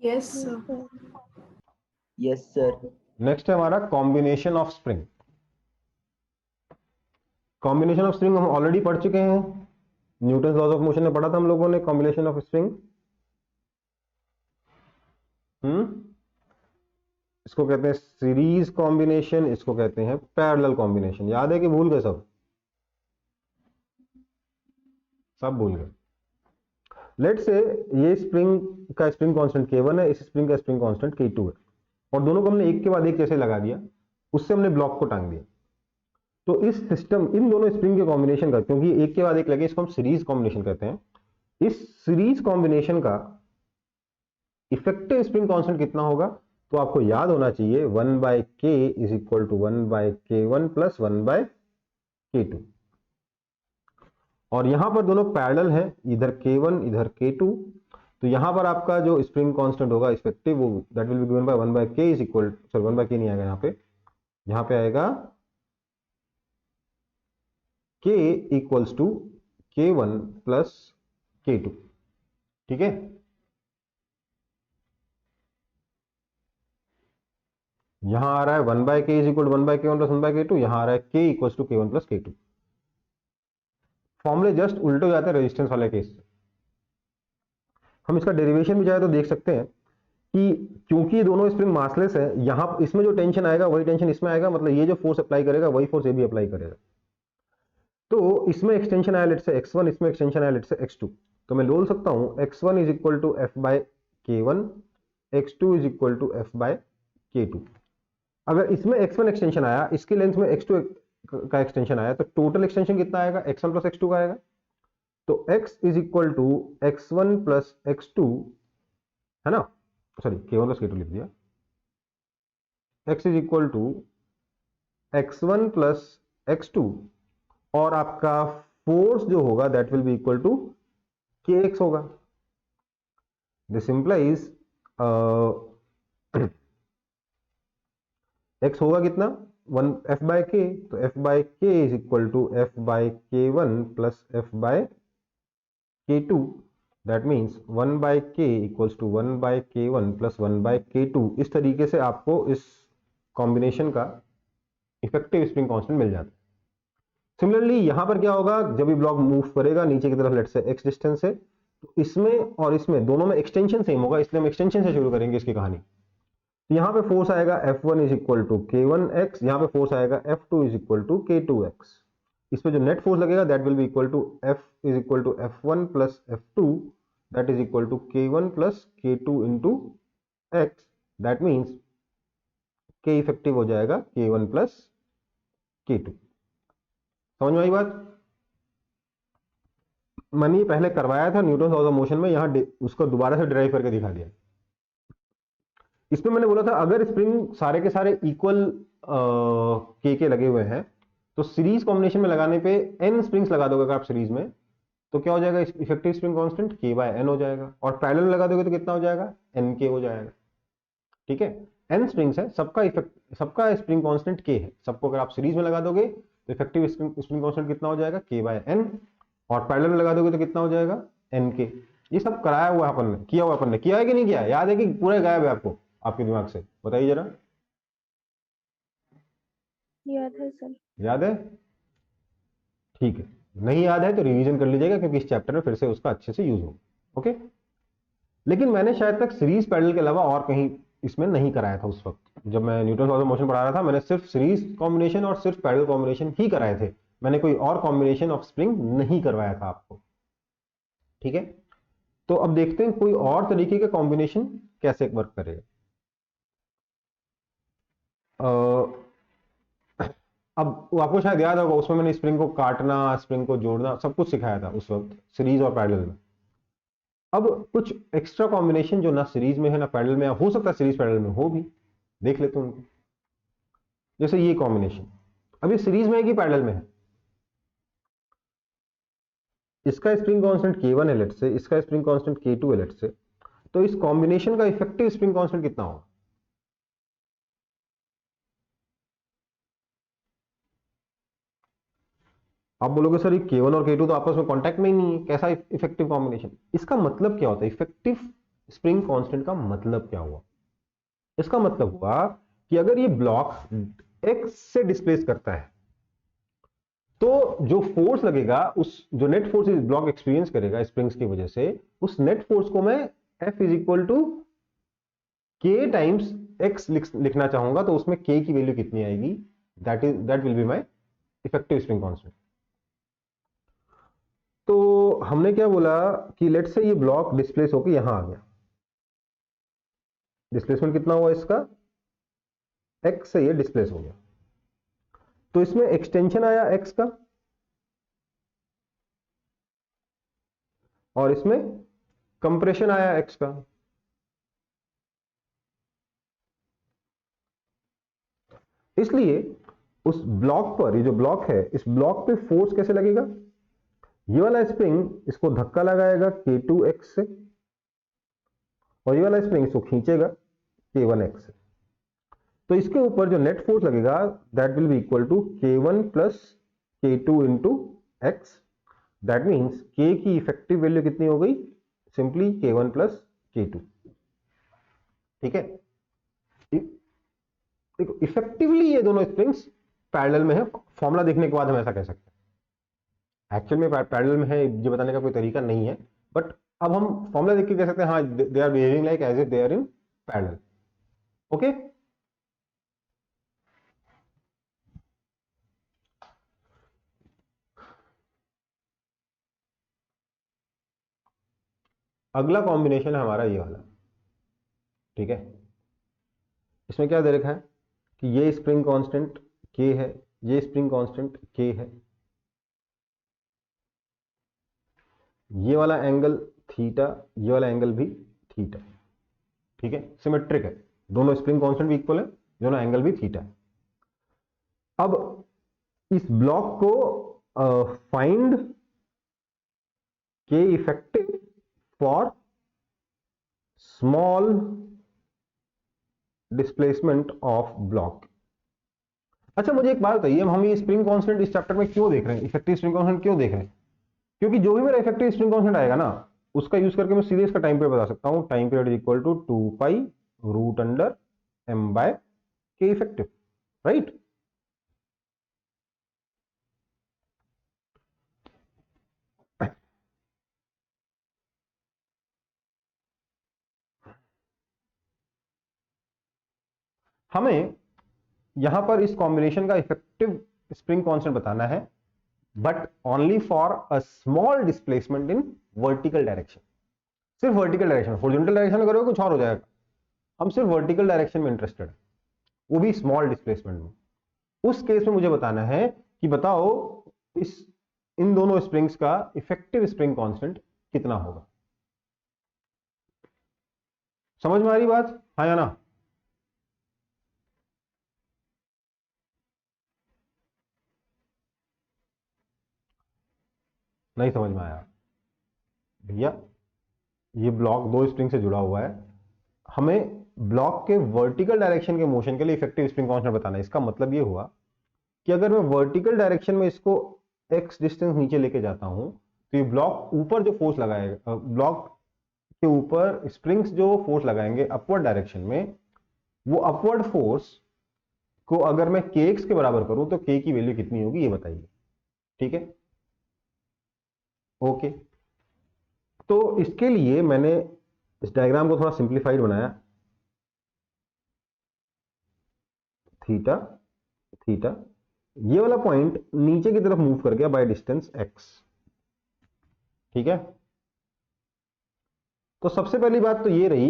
Speaker 2: Yes, sir.
Speaker 3: Yes sir.
Speaker 1: Next है हमारा combination of spring. Combination of spring हम ऑलरेडी पढ़ चुके हैं, न्यूटन लॉज ऑफ मोशन में पढ़ा था हम लोगों ने कॉम्बिनेशन ऑफ स्प्रिंग। इसको कहते हैं सीरीज कॉम्बिनेशन, इसको कहते हैं पैरेलल कॉम्बिनेशन। याद है कि भूल गए सब? सब भूल गए। लेट से ये स्प्रिंग का स्प्रिंग कांस्टेंट K1 है, इस स्प्रिंग का स्प्रिंग कांस्टेंट K2 है, और दोनों को हमने एक के बाद एक जैसे लगा दिया, उससे हमने ब्लॉक को टांग दिया। तो इस सिस्टम, इन दोनों स्प्रिंग के कॉम्बिनेशन का, क्योंकि एक के बाद एक लगे, इसको हम सीरीज कॉम्बिनेशन कहते हैं। इस सीरीज कॉम्बिनेशन का इफेक्टिव स्प्रिंग कांस्टेंट कितना होगा? तो आपको याद होना चाहिए 1/k is equal to 1/k1 plus 1/k2। और यहां पर दोनों पैरेलल हैं, इधर K1 इधर K2, तो यहां पर आपका जो स्प्रिंग कांस्टेंट होगा इफेक्टिव, वो that will be given bye 1/k is equal, sorry 1/k नहीं आएगा यहाँ पे आएगा k equals to K1 plus K2, ठीक है। यहां आ रहा है 1/k is equal to 1/k1 plus 1/k2, यहां आ रहा है k equals to K1 plus K2। फॉर्मूले जस्ट उल्टे हो जाते हैं रेजिस्टेंस वाले केस से। हम इसका डेरिवेशन भी चाहे तो देख सकते हैं कि क्योंकि ये दोनों स्प्रिंग मासलेस है, यहां इसमें जो टेंशन आएगा वही टेंशन इसमें आएगा, मतलब ये जो फोर्स अप्लाई करेगा वही फोर्स ये भी अप्लाई करेगा। तो इसमें एक्सटेंशन आया लेट से x1, इसमें एक्सटेंशन आया लेट से x2, तो मैं बोल सकता हूं x1 is equal to f/k1, x2 is equal to f/k2। अगर इसमें x1 एक्सटेंशन आया, इसके लेंथ में x2 का एक्सटेंशन आया, तो टोटल एक्सटेंशन कितना आएगा? x1 प्लस x2 का आएगा। तो x is equal to x1 plus x2, है ना, सॉरी K1 प्लस K2 लिख दिया। x is equal to x1 plus x2, और आपका फोर्स जो होगा that will be equal to kx होगा। दिस इंप्लाइज x होगा कितना? 1 f/k, तो f/k is equal to f/k1 plus f/k2, that means 1/k equals to 1/k1 plus 1/k2। इस तरीके से आपको इस कॉम्बिनेशन का इफेक्टिव स्प्रिंग कांस्टेंट मिल जाता है। सिमिलरली यहां पर क्या होगा, जब भी ब्लॉक मूव करेगा नीचे की तरफ लेट से x डिस्टेंस से, तो इसमें और इसमें दोनों में एक्सटेंशन सेम होगा, इसलिए हम एक्सटेंशन से शुरू करेंगे इसकी कहानी। तो यहां पे फोर्स आएगा F1 is equal to K1x, यहां पे फोर्स आएगा F2 is equal to K2x। इस पे जो नेट फोर्स लगेगा that will be equal to F is equal to F1 plus F2, that is equal to K1 plus K2 into x, that means K effective हो जाएगा K1 plus K2। समझ में आई बात? मैंने ये पहले करवाया था न्यूटन लॉज ऑफ मोशन में, यहां उसको दोबारा से डिराइव करके दिखा दिया। इसमें मैंने बोला था अगर स्प्रिंग सारे के सारे इक्वल के लगे हुए हैं, तो सीरीज कॉम्बिनेशन में लगाने पे n स्प्रिंग्स लगा दोगे अगर आप सीरीज में, तो क्या हो जाएगा? इफेक्टिव स्प्रिंग कांस्टेंट k/n हो जाएगा, और पैरेलल में लगा दोगे तो कितना हो जाएगा? nk हो जाएगा, ठीक है। n स्प्रिंग्स है, सबका स्प्रिंग कांस्टेंट k है, सबको अगर आप सीरीज में लगा दोगे तो इफेक्टिव स्प्रिंग कांस्टेंट कितना हो जाएगा? k/n, और पैरेलल में लगा दोगे तो कितना हो जाएगा? nk। ये सब कराया हुआ अपन ने, किया हुआ अपन ने, किया है कि नहीं किया? याद है कि पूरा गायब है आपको आपके दिमाग से? बताइए जरा।
Speaker 4: याद है सर।
Speaker 1: याद है? ठीक है, नहीं याद है तो रिवीजन कर लीजिएगा, क्योंकि इस चैप्टर में फिर से उसका अच्छे से यूज होगा, ओके। लेकिन मैंने शायद तक सीरीज पैरेलल के अलावा और कहीं इसमें नहीं कराया था। उस वक्त जब मैं न्यूटन लॉज ऑफ मोशन पढ़ा रहा था, मैंने सिर्फ सीरीज कॉम्बिनेशन और सिर्फ पैरेलल कॉम्बिनेशन ही कराए थे, मैंने कोई और कॉम्बिनेशन ऑफ स्प्रिंग नहीं करवाया था आपको, ठीक है। तो अब देखते हैं कोई और तरीके का कॉम्बिनेशन कैसे वर्क करेगा। अब आपको शायद याद होगा उसमें मैंने स्प्रिंग को काटना, स्प्रिंग को जोड़ना, सब कुछ सिखाया था उस वक्त सीरीज और पैरेलल में। अब कुछ एक्स्ट्रा कॉम्बिनेशन जो ना सीरीज में है ना पैरेलल में, हो सकता है सीरीज पैरेलल में हो भी, देख लेते हैं उनको। जैसे ये कॉम्बिनेशन, अब ये सीरीज में है कि पैरेलल में है? इसका स्प्रिंग कांस्टेंट K1 है लेट से, इसका स्प्रिंग कांस्टेंट K2 है लेट से, तो इस कॉम्बिनेशन का इफेक्टिव स्प्रिंग कांस्टेंट कितना होगा? आप बोलोगे सर ये K1 और K2 तो आपस में कांटेक्ट में ही नहीं है, कैसा इफेक्टिव कॉम्बिनेशन? इसका मतलब क्या होता है? इफेक्टिव स्प्रिंग कांस्टेंट का मतलब क्या हुआ? इसका मतलब हुआ कि अगर ये ब्लॉक x से डिस्प्लेस करता है तो जो फोर्स लगेगा, उस जो नेट फोर्स इस ब्लॉक एक्सपीरियंस करेगा स्प्रिंग्स की वजह से, उस नेट फोर्स को मैं F इज इक्वल टू के टाइम्स एक्स लिखना चाहूंगा, तो उसमें के की वैल्यू कितनी आएगी? That will be my effective spring constant. तो हमने क्या बोला कि लेट्स से ये ब्लॉक डिस्प्लेस होकर यहां आ गया, डिस्प्लेसमेंट कितना हुआ इसका? एक्स से ये डिस्प्लेस हो गया, तो इसमें एक्सटेंशन आया एक्स का और इसमें कंप्रेशन आया एक्स का। इसलिए उस ब्लॉक पर, ये जो ब्लॉक है, इस ब्लॉक पे फोर्स कैसे लगेगा? ये वाला स्प्रिंग इसको धक्का लगाएगा K2x से और ये वाला स्प्रिंग इसको खींचेगा K1x से। तो इसके ऊपर जो नेट फोर्स लगेगा that will be equal to K1 plus K2 into X. That means K की इफेक्टिव वैल्यू कितनी हो गई? Simply K1 plus K2। ठीक है, देखो इफेक्टिवली ये दोनों स्प्रिंग्स पैरेलल में है। फॉर्मूला देखने के बाद हम ऐसा कह सकते हैं, एक्चुअल में पैरेलल में है ये बताने का कोई तरीका नहीं है, बट अब हम फॉर्मूला देख के कह सकते हैं हाँ they are behaving like as if they are in parallel. Okay, अगला कॉम्बिनेशन है हमारा ये वाला। ठीक है, इसमें क्या दे रखा है कि ये स्प्रिंग कांस्टेंट K है, ये स्प्रिंग कांस्टेंट K है, ये वाला एंगल थीटा, ये वाला एंगल भी थीटा। ठीक है, सिमेट्रिक है, दोनों स्प्रिंग कांस्टेंट भी इक्वल है, दोनों एंगल भी थीटा है। अब इस ब्लॉक को find K effective for small displacement of block. अच्छा मुझे एक बात बताइए, हम ये स्प्रिंग कांस्टेंट इस चैप्टर में क्यों देख रहे हैं? इफेक्टिव स्प्रिंग कांस्टेंट क्यों देख रहे हैं? क्योंकि जो भी मेरा इफेक्टिव स्प्रिंग कांस्टेंट आएगा ना, उसका यूज करके मैं सीधे इसका टाइम पीरियड बता सकता हूं। Time period is equal to 2 pi root under m by K effective, right? हमें यहां पर इस कॉम्बिनेशन का इफेक्टिव स्प्रिंग कांस्टेंट बताना है, but only for a small displacement in vertical direction. सिर्फ वर्टिकल डायरेक्शन, हॉरिजॉन्टल डायरेक्शन में करोगे कुछ और हो जाएगा। हम सिर्फ वर्टिकल डायरेक्शन में इंटरेस्टेड है, वो भी स्मॉल डिस्प्लेसमेंट में। उस केस में मुझे बताना है कि बताओ इस इन दोनों स्प्रिंग्स का इफेक्टिव स्प्रिंग कांस्टेंट कितना होगा। समझ में आ रही बात, हाँ या ना? नहीं समझ में आया भैया? ये ब्लॉक दो स्प्रिंग से जुड़ा हुआ है, हमें ब्लॉक के वर्टिकल डायरेक्शन के मोशन के लिए इफेक्टिव स्प्रिंग कांस्टेंट बताना है। इसका मतलब ये हुआ कि अगर मैं वर्टिकल डायरेक्शन में इसको x डिस्टेंस नीचे लेके जाता हूं, तो ये ब्लॉक ऊपर जो फोर्स लगाएगा, ब्लॉक के ऊपर स्प्रिंग्स जो फोर्स लगाएंगे अपवर्ड डायरेक्शन में, वो अपवर्ड फोर्स को अगर मैं kx के बराबर करूं तो k की वैल्यू कितनी होगी ये बताइए। ठीक है, ओके। तो इसके लिए मैंने इस डायग्राम को थोड़ा सिंप्लीफाइड बनाया, थीटा थीटा, ये वाला पॉइंट नीचे की तरफ मूव कर गया बाय डिस्टेंस x। ठीक है, तो सबसे पहली बात तो ये रही,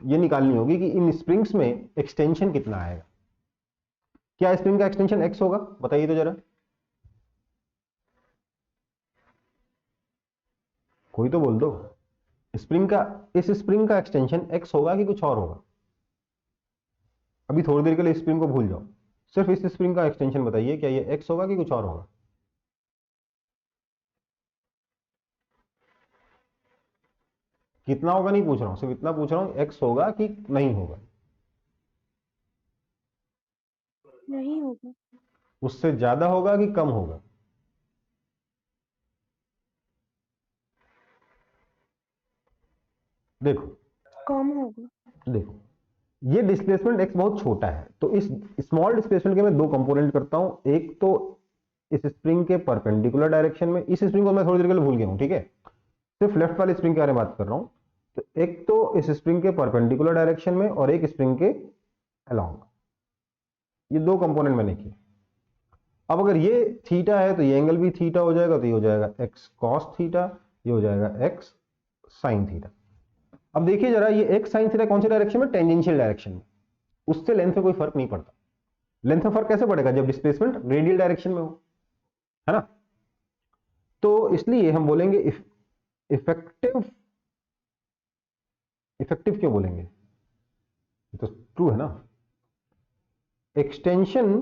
Speaker 1: ये निकालनी होगी कि इन स्प्रिंग्स में एक्सटेंशन कितना आएगा। क्या स्प्रिंग का एक्सटेंशन x होगा? बताइए तो जरा, कोई तो बोल दो। स्प्रिंग का, इस स्प्रिंग का एक्सटेंशन x होगा कि कुछ और होगा? अभी थोड़ी देर के लिए स्प्रिंग को भूल जाओ, सिर्फ इस स्प्रिंग का एक्सटेंशन बताइए, क्या ये x होगा कि कुछ और होगा? कितना होगा नहीं पूछ रहा हूं, सिर्फ इतना पूछ रहा हूं, x होगा कि नहीं होगा?
Speaker 4: नहीं होगा।
Speaker 1: उससे ज्यादा होगा कि कम होगा? देखो
Speaker 4: कम होगा।
Speaker 1: देखो ये डिस्प्लेसमेंट x बहुत छोटा है, तो इस स्मॉल डिस्प्लेसमेंट के मैं दो कंपोनेंट करता हूं। एक तो इस स्प्रिंग के परपेंडिकुलर डायरेक्शन में, इस स्प्रिंग को मैं थोड़ी देर के लिए भूल गया हूं, ठीक है, सिर्फ लेफ्ट वाले स्प्रिंग के बारे में बात कर रहा हूं। तो एक तो इस स्प्रिंग के परपेंडिकुलर डायरेक्शन में और एक स्प्रिंग के अलोंग, ये दो कंपोनेंट मैंने किए। अब अगर ये थीटा है तो ये एंगल भी थीटा हो जाएगा, तो ये हो जाएगा x cos थीटा, ये हो जाएगा x sin थीटा। अब देखिए जरा, ये x sin थीटा कौन से डायरेक्शन में? टेंजेंशियल डायरेक्शन में। उससे लेंथ में कोई फर्क नहीं पड़ता। लेंथ में फर्क कैसे पड़ेगा? जब डिस्प्लेसमेंट रेडियल डायरेक्शन में हो, है ना। तो इसलिए हम बोलेंगे इफेक्टिव, इफेक्टिव क्यों बोलेंगे? ये तो ट्रू है ना। Extension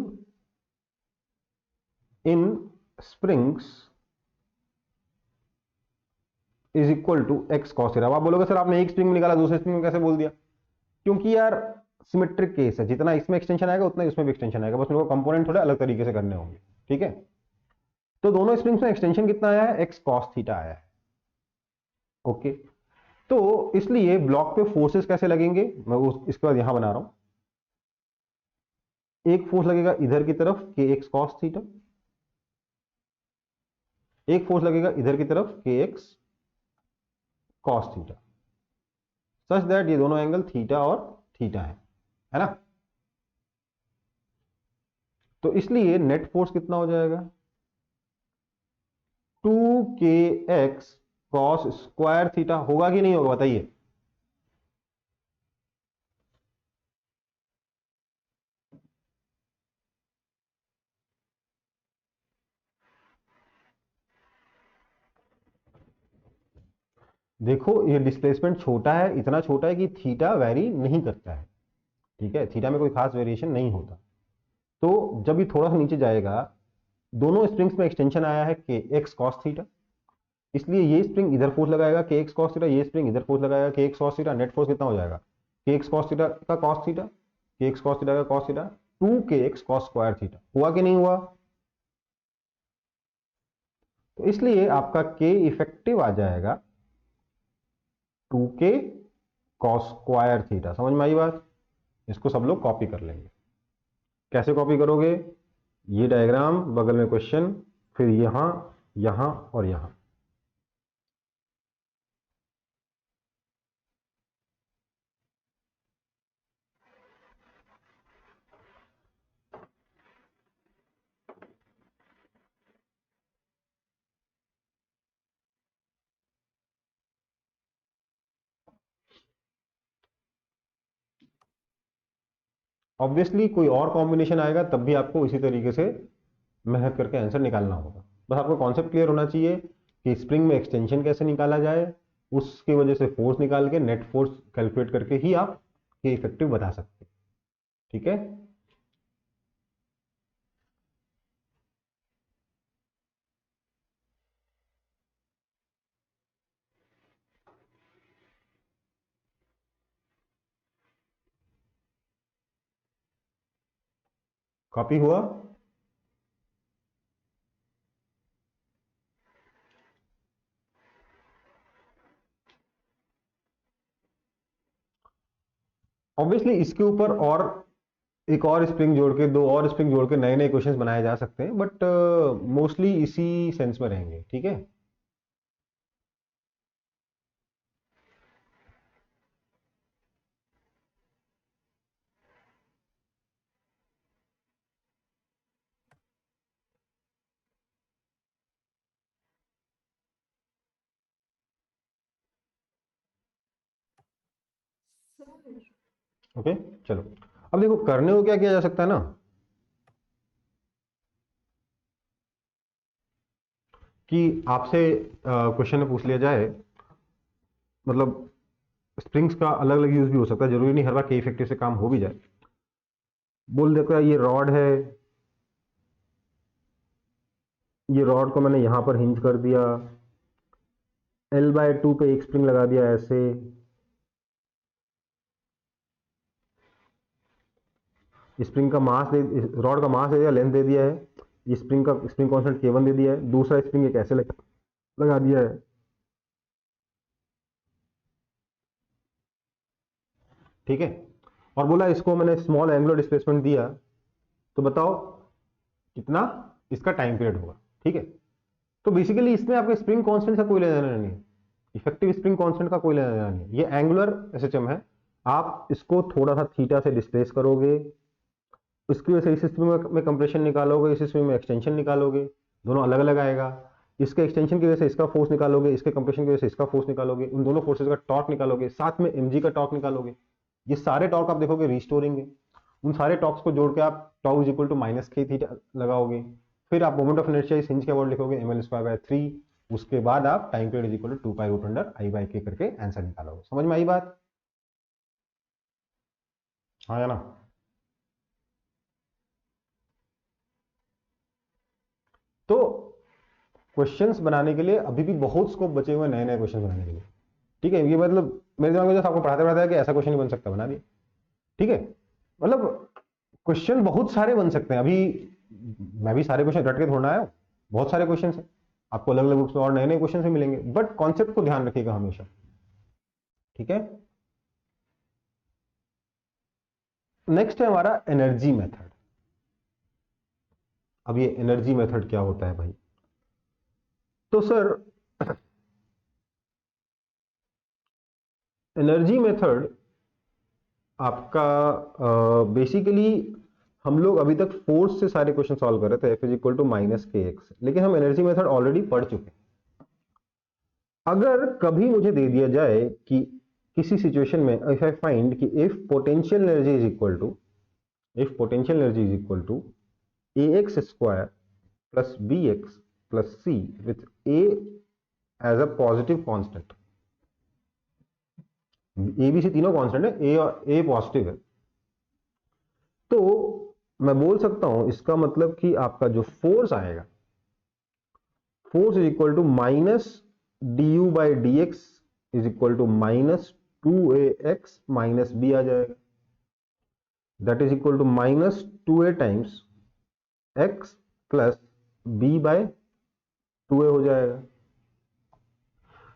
Speaker 1: in springs is equal to X cos theta. आप बोलोगे सर आपने एक स्प्रिंग में निकाला, दूसरे स्प्रिंग में कैसे बोल दिया? क्योंकि यार सिमेट्रिक केस है, जितना इसमें एक्सटेंशन आएगा उतना इसमें भी एक्सटेंशन आएगा, बस मेरे को कंपोनेंट थोड़े अलग तरीके से करने होंगे, ठीक है। तो दोनों स्प्रिंग्स में एक्सटेंशन कितना आया है? एक्स कॉस थीटा आया है। ओके, तो इसलिए ब्लॉक पे फोर्सेस कैसे लगेंगे, मैं इसके बाद यहां बना रहा हूं। एक फोर्स लगेगा इधर की तरफ के एक्स कॉस थीटा, एक फोर्स लगेगा इधर की तरफ के x cos theta, such that ये दोनों एंगल थीटा और थीटा है ना। तो इसलिए नेट फोर्स कितना हो जाएगा? 2kx cos square theta. होगा कि नहीं होगा बताइए? देखो ये डिस्प्लेसमेंट छोटा है, इतना छोटा है कि थीटा वेरी नहीं करता है, ठीक है, थीटा में कोई खास वेरिएशन नहीं होता। तो जब ये थोड़ा सा नीचे जाएगा, दोनों स्प्रिंग्स में एक्सटेंशन आया है के एक्स कॉस थीटा, इसलिए ये स्प्रिंग इधर फोर्स लगाएगा के एक्स कॉस थीटा, ये स्प्रिंग इधर फोर्स लगाएगा के x cos theta. Net force कितना हो जाएगा? के एक्स कॉस थीटा का कॉस थीटा, के एक्स कॉस थीटा का cos theta, 2kx cos square theta. हुआ कि नहीं हुआ? तो इसलिए आपका के इफेक्टिव आ जाएगा 2k कॉस स्क्वायर थीटा। समझ में आई बात? इसको सब लोग कॉपी कर लेंगे। कैसे कॉपी करोगे? ये डायग्राम, बगल में क्वेश्चन, फिर यहां, यहां और यहां। ऑब्वियसली कोई और कॉम्बिनेशन आएगा तब भी आपको इसी तरीके से मेहनत करके आंसर निकालना होगा। बस आपको कॉन्सेप्ट क्लियर होना चाहिए कि स्प्रिंग में एक्सटेंशन कैसे निकाला जाए, उसकी वजह से फोर्स निकाल के नेट फोर्स कैलकुलेट करके ही आप ये इफेक्टिव बता सकते हैं, ठीक है। कॉपी हुआ? ऑब्वियसली इसके ऊपर और एक और स्प्रिंग जोड़ के, दो और स्प्रिंग जोड़ के नए नए क्वेश्चंस बनाए जा सकते हैं, बट मोस्टली इसी सेंस में रहेंगे, ठीक है। ओके, चलो अब देखो करने को क्या किया जा सकता है ना, कि आपसे क्वेश्चन में पूछ लिया जाए, मतलब स्प्रिंग्स का अलग अलग यूज भी हो सकता है, जरूरी नहीं हर बार के इफेक्टिव से काम हो भी जाए। बोल देता है ये रॉड है, ये रॉड को मैंने यहां पर हिंज कर दिया, L/2 पे एक स्प्रिंग लगा दिया ऐसे, स्प्रिंग का मास दे, रॉड का मास दे दिया, लेंथ दे दिया है, स्प्रिंग का स्प्रिंग कांस्टेंट K1 दे दिया है, दूसरा स्प्रिंग एक ऐसे लगा दिया है, ठीक है, और बोला इसको मैंने स्मॉल एंगुलर डिस्प्लेसमेंट दिया, तो बताओ कितना इसका टाइम पीरियड होगा। ठीक है, तो बेसिकली इसमें आपके स्प्रिंग कांस्टेंट का कोई लेना देना नहीं है, इफेक्टिव स्प्रिंग कांस्टेंट का कोई लेना देना नहीं है। ये एंगुलर एसएचएम है, आप इसको थोड़ा सा थीटा से डिस्प्लेस करोगे, उसकी वजह से इस स्प्रिंग में कंप्रेशन निकालोगे, इस स्प्रिंग में एक्सटेंशन निकालोगे, दोनों अलग अलग आएगा। इसके एक्सटेंशन की वजह से इसका फोर्स निकालोगे, इसके कंप्रेशन की वजह से इसका फोर्स निकालोगे, उन दोनों फोर्सेस का टॉर्क निकालोगे, साथ में mg का टॉर्क निकालोगे। ये सारे टॉर्क आप देखोगे रिस्टोरिंग है, उन सारे टॉर्क्स को जोड़ के आप tau is equal to minus K theta लगाओगे, फिर आप मोमेंट ऑफ इनर्शिया इस हिंज के अबाउट लिखोगे ml²/3, उसके बाद आप time period is equal to 2 pi root under I/k करके आंसर निकालोगे। समझ में आई बात? हाँ या ना? तो क्वेश्चंस बनाने के लिए अभी भी बहुत स्कोप बचे हुए नए नए क्वेश्चन बनाने के लिए। ठीक है, ये मतलब मेरे दिमाग में जैसे आपको पढ़ाते पढ़ाते है कि ऐसा क्वेश्चन नहीं बन सकता, बना दिए। ठीक है, मतलब क्वेश्चन बहुत सारे बन सकते हैं। अभी मैं भी सारे क्वेश्चन रट के थोड़ा आया हूं, बहुत सारे क्वेश्चन हैं, आपको अलग अलग बुक्स में और नए नए क्वेश्चन भी मिलेंगे, बट कॉन्सेप्ट को ध्यान रखिएगा हमेशा। ठीक है, नेक्स्ट है हमारा एनर्जी मेथड। अब ये एनर्जी मेथड क्या होता है भाई? तो सर एनर्जी मेथड आपका बेसिकली हम लोग अभी तक फोर्स से सारे क्वेश्चन सॉल्व कर रहे थे, F is equal to minus K X, लेकिन हम एनर्जी मेथड ऑलरेडी पढ़ चुके हैं। अगर कभी मुझे दे दिया जाए कि किसी सिचुएशन में इफ आई फाइंड कि if potential energy is equal to ax square plus bx plus c with a as a positive constant, A B C तीनों कांस्टेंट है, ए और ए पॉजिटिव है, तो मैं बोल सकता हूं इसका मतलब कि आपका जो फोर्स आएगा, force is equal to minus D U by D X is equal to minus 2ax minus B आ जाएगा, that is equal to minus 2a times x plus b by 2a हो जाएगा।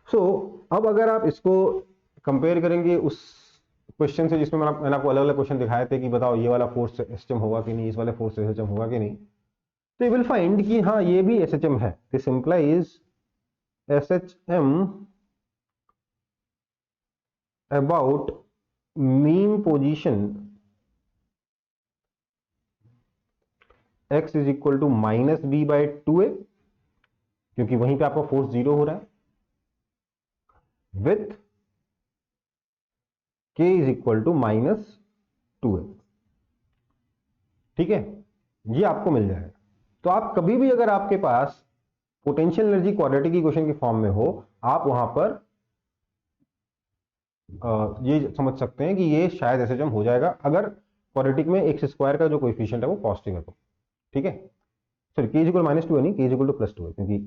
Speaker 1: सो अब अगर आप इसको कंपेयर करेंगे उस क्वेश्चन से जिसमें मैंने आपको अलग अलग क्वेश्चन दिखाए थे कि बताओ ये वाला फोर्स एसएचएम होगा कि नहीं, इस वाले फोर्स एसएचएम होगा कि नहीं, तो यू विल फाइंड कि हाँ ये भी एसएचएम है। This implies SHM about mean position x is equal to minus B by 2a, क्योंकि वहीं पे आपका फोर्स 0 हो रहा है, with k is equal to minus 2a। ठीक है, ये आपको मिल जाएगा। तो आप कभी भी अगर आपके पास पोटेंशियल एनर्जी क्वाड्रेटिक इक्वेशन की फॉर्म में हो, आप वहां पर ये समझ सकते हैं कि ये शायद एसएचएम हो जाएगा अगर क्वाड्रेटिक में एक्स स्क्वायर का जो कोएफिशिएंट है वो पॉजिटिव है तो। ठीक है, sorry k is equal minus 2 है, नहीं k is equal to plus 2 है, क्योंकि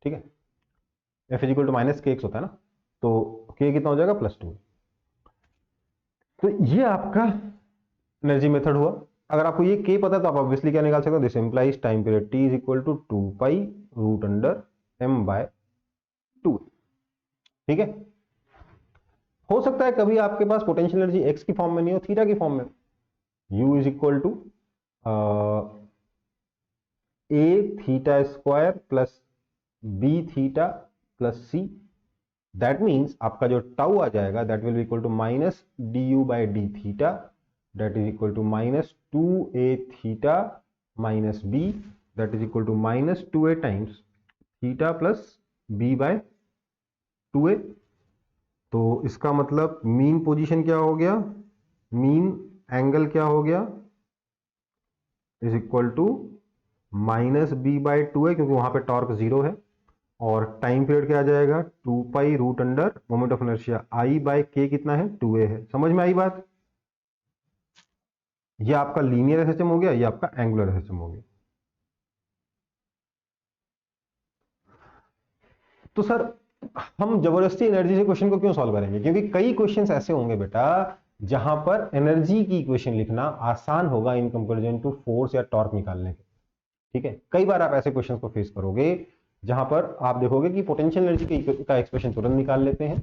Speaker 1: ठीक है f is equal to minus K X होता है ना, तो k कितना हो जाएगा प्लस 2। तो ये आपका एनर्जी मेथड हुआ। अगर आपको ये k पता है तो आप ऑब्वियसली क्या निकाल सकते हो, this implies time period t is equal to 2 pi root under m by 2। ठीक है, हो सकता है कभी आपके पास पोटेंशियल एनर्जी x की फॉर्म में नहीं हो, थीटा की फॉर्म में, u is equal to a theta square plus b theta plus c, that means आपका जो टाउ आ जाएगा that will be equal to minus D U by D theta, that is equal to minus 2a theta minus b, that is equal to minus 2a times theta plus b by 2a। तो इसका मतलब mean position क्या हो गया, mean angle क्या हो गया, is equal to minus B by 2a, क्योंकि वहां पे टॉर्क 0 है, और टाइम पीरियड क्या आ जाएगा 2 pi root under moment of inertia I by k कितना है 2a है। समझ में आई बात? ये आपका लीनियर एसएचएम हो गया, ये आपका एंगुलर एसएचएम हो गया। तो सर हम जबरदस्ती एनर्जी से क्वेश्चन को क्यों सॉल्व करेंगे, क्योंकि कई क्वेश्चंस ऐसे होंगे बेटा जहां पर एनर्जी की इक्वेशन लिखना आसान होगा इन कंपैरिजन टू फोर्स या टॉर्क निकालने के। ठीक है, कई बार आप ऐसे क्वेश्चंस को फेस करोगे जहां पर आप देखोगे कि पोटेंशियल एनर्जी का एक्सप्रेशन तुरंत निकाल लेते हैं,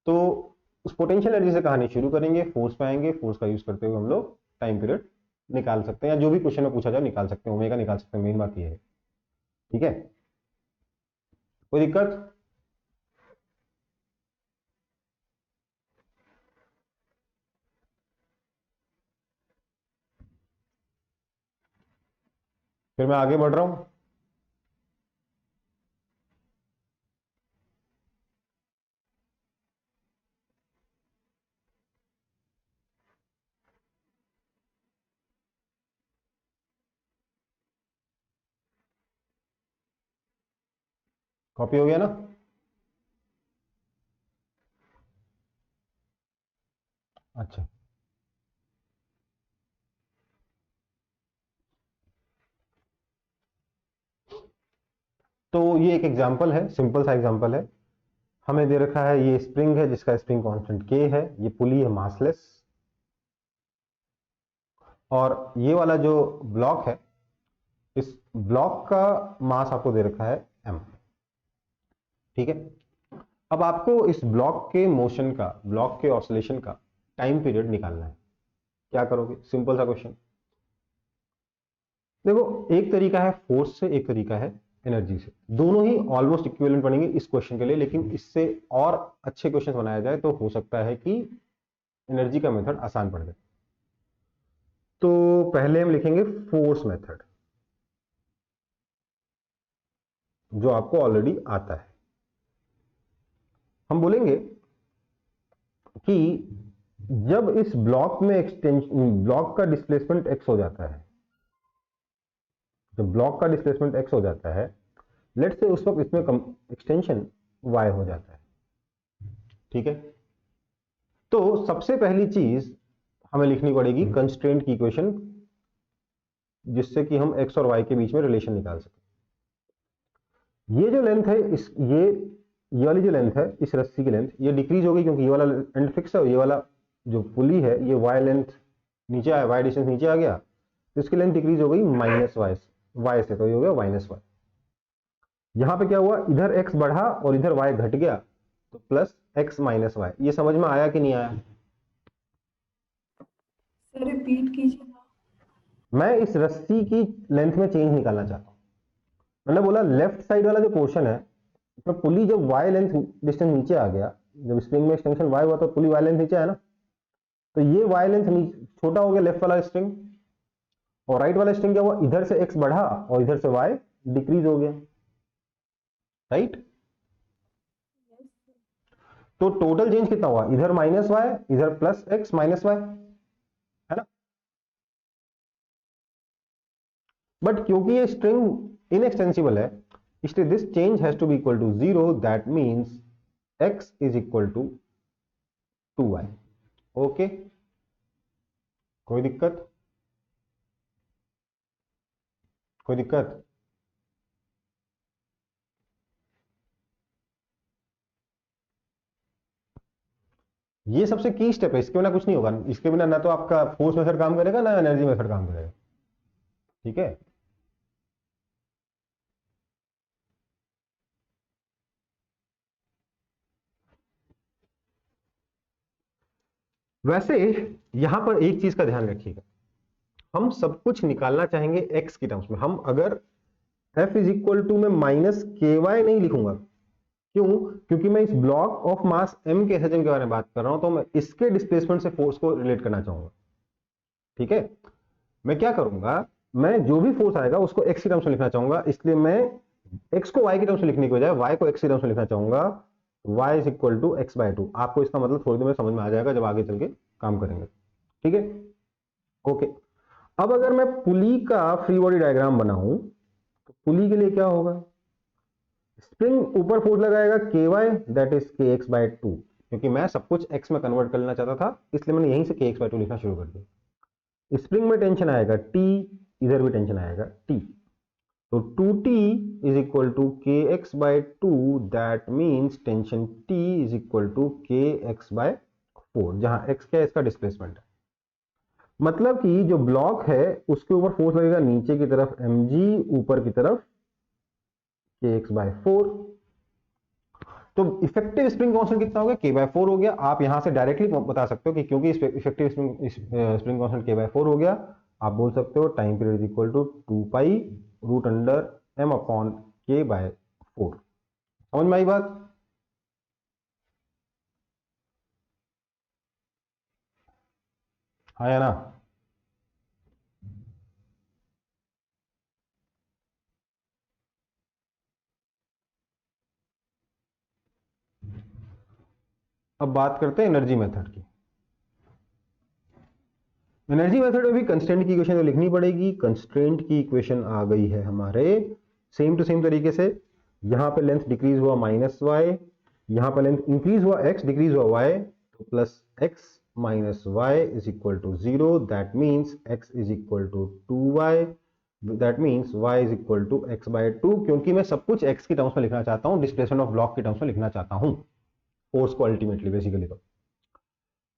Speaker 1: तो उस पोटेंशियल एनर्जी से कहानी शुरू करेंगे, फोर्स पे आएंगे, फोर्स का यूज करते हुए हम लोग टाइम पीरियड निकाल सकते हैं, या जो भी क्वेश्चन में पूछा जाए निकाल सकते हैं, ओमेगा निकाल सकते हैं, मेन बात ये है। ठीक है, कोई दिक्कत? फिर मैं आगे बढ़ रहा हूं। कॉपी हो गया ना? अच्छा, तो ये एक एग्जांपल है, सिंपल सा एग्जांपल है। हमें दे रखा है ये स्प्रिंग है जिसका स्प्रिंग कांस्टेंट k है, ये पुली है मासलेस, और ये वाला जो ब्लॉक है, इस ब्लॉक का मास आपको दे रखा है m। ठीक है, अब आपको इस ब्लॉक के मोशन का, ब्लॉक के ऑसिलेशन का टाइम पीरियड निकालना है। क्या करोगे? सिंपल सा क्वेश्चन। देखो, एक तरीका है फोर्स से, एक तरीका है एनर्जी से, दोनों ही ऑलमोस्ट इक्विवेलेंट बनेंगे इस क्वेश्चन के लिए, लेकिन इससे और अच्छे क्वेश्चन बनाया जाए तो हो सकता है कि एनर्जी का मेथड आसान पड़ जाए। तो पहले हम लिखेंगे फोर्स मेथड, जो आपको ऑलरेडी आता है। हम बोलेंगे कि जब इस ब्लॉक में एक्सटेंशन, ब्लॉक का डिस्प्लेसमेंट x हो जाता है, जब ब्लॉक का डिस्प्लेसमेंट x हो जाता है, लेट्स से उस वक्त इसमें एक्सटेंशन y हो जाता है। ठीक है, तो सबसे पहली चीज हमें लिखनी पड़ेगी कंस्ट्रेंट की इक्वेशन, जिससे कि हम x और y के बीच में रिलेशन निकाल सकें। ये जो लेंथ है, इस ये वाली जो लेंथ है, इस रस्सी की लेंथ, ये डिक्रीज हो गई क्योंकि ये वाला एंड फिक्स है, और ये वाला जो पुली है, ये y लेंथ नीचे आया, y डिस्टेंस नीचे आ गया, तो इसकी लेंथ डिक्रीज हो गई माइनस y से, तो ये हो गया माइनस y। यहां पे क्या हुआ, इधर x बढ़ा और इधर y घट गया, तो प्लस x माइनस y। ये समझ में आया कि नहीं आया?
Speaker 2: सर रिपीट कीजिए ना।
Speaker 1: मैं इस रस्सी की लेंथ में चेंज निकालना चाहता हूं। मैंने बोला लेफ्ट साइड वाला जो पोर्शन है, तो पुली जब y लेंथ डिस्टेंस नीचे आ गया, जब स्प्रिंग में एक्सटेंशन y हुआ तो पुली y लेंथ नीचे आया ना, तो ये y लेंथ छोटा हो गया लेफ्ट वाला स्ट्रिंग, और राइट वाला स्ट्रिंग क्या हुआ, इधर से x बढ़ा और इधर से y डिक्रीज हो गया, राइट? तो टोटल चेंज कितना हुआ, इधर माइनस y, इधर प्लस x माइनस y, है ना? बट क्योंकि ये स्ट्रिंग इनएक्सटेंसिबल है, इसलिए this change has to be equal to 0, that means x is equal to 2y। Okay, कोई दिक्कत? कोई दिक्कत? ये सबसे की स्टेप है, इसके बिना कुछ नहीं होगा। इसके बिना ना तो आपका फोर्स मेथड काम करेगा, ना एनर्जी मेथड काम करेगा। ठीक है, वैसे यहां पर एक चीज का ध्यान रखिएगा, हम सब कुछ निकालना चाहेंगे x की टर्म्स में। हम अगर f इज इक्वल टू में माइनस के वाई नहीं लिखूंगा, क्यों? क्योंकि मैं इस ब्लॉक ऑफ मास m के SHM के बारे में बात कर रहा हूं, तो मैं इसके डिस्प्लेसमेंट से फोर्स को रिलेट करना चाहूंगा। ठीक है, मैं क्या करूंगा, मैं जो भी फोर्स आएगा उसको x की टर्म्स में लिखना चाहूंगा, इसलिए मैं x को y की टर्म्स में लिखने के बजाय y को x की टर्म्स में लिखना चाहूंगा। y is equal to X by 2। आपको इसका मतलब थोड़ी देर में समझ में आ जाएगा जब आगे चल के काम करेंगे। ठीक है, ओके। अब अगर मैं पुली का फ्री बॉडी डायग्राम बनाऊं, तो पुली के लिए क्या होगा, स्प्रिंग ऊपर फोर्स लगाएगा ky, that is kx by 2। क्योंकि मैं सब कुछ x में कन्वर्ट कर लेना चाहता था, इसलिए मैंने यहीं से kx बाय 2 लिखना शुरू कर दिया। स्प्रिंग में टेंशन आएगा t, इधर भी टेंशन आएगा t, तो 2t is equal to kx by 2, that means tension t is equal to kx by 4, जहां x क्या है, इसका डिस्प्लेसमेंट है। मतलब कि जो ब्लॉक है उसके ऊपर फोर्स लगेगा नीचे की तरफ mg, ऊपर की तरफ kx बाय 4। तो इफेक्टिव स्प्रिंग कांस्टेंट कितना हो गया, k/4 हो गया। आप यहां से डायरेक्टली बता सकते हो कि क्योंकि इफेक्टिव स्प्रिंग कांस्टेंट k/4 हो गया, आप बोल सकते हो time period is equal to 2π√m/k/4। समझ में आई बात? हाँ या ना? अब बात करते हैं एनर्जी मेथड की। एनर्जी मेथड में भी कंस्ट्रेंट की इक्वेशन तो लिखनी पड़ेगी। कंस्ट्रेंट की इक्वेशन आ गई है हमारे सेम टू सेम तरीके से। यहां पे लेंथ डिक्रीज हुआ -y, यहां पे लेंथ इंक्रीज हुआ x, डिक्रीज हुआ y, तो plus x minus Y is equal to 0। That means x is equal to 2y, that means y is equal to x/2, क्योंकि मैं सब कुछ x की टर्म्स में लिखना चाहता हूं, डिस्प्लेसमेंट ऑफ ब्लॉक की टर्म्स में लिखना चाहता हूं, फोर्स को अल्टीमेटली बेसिकली। तो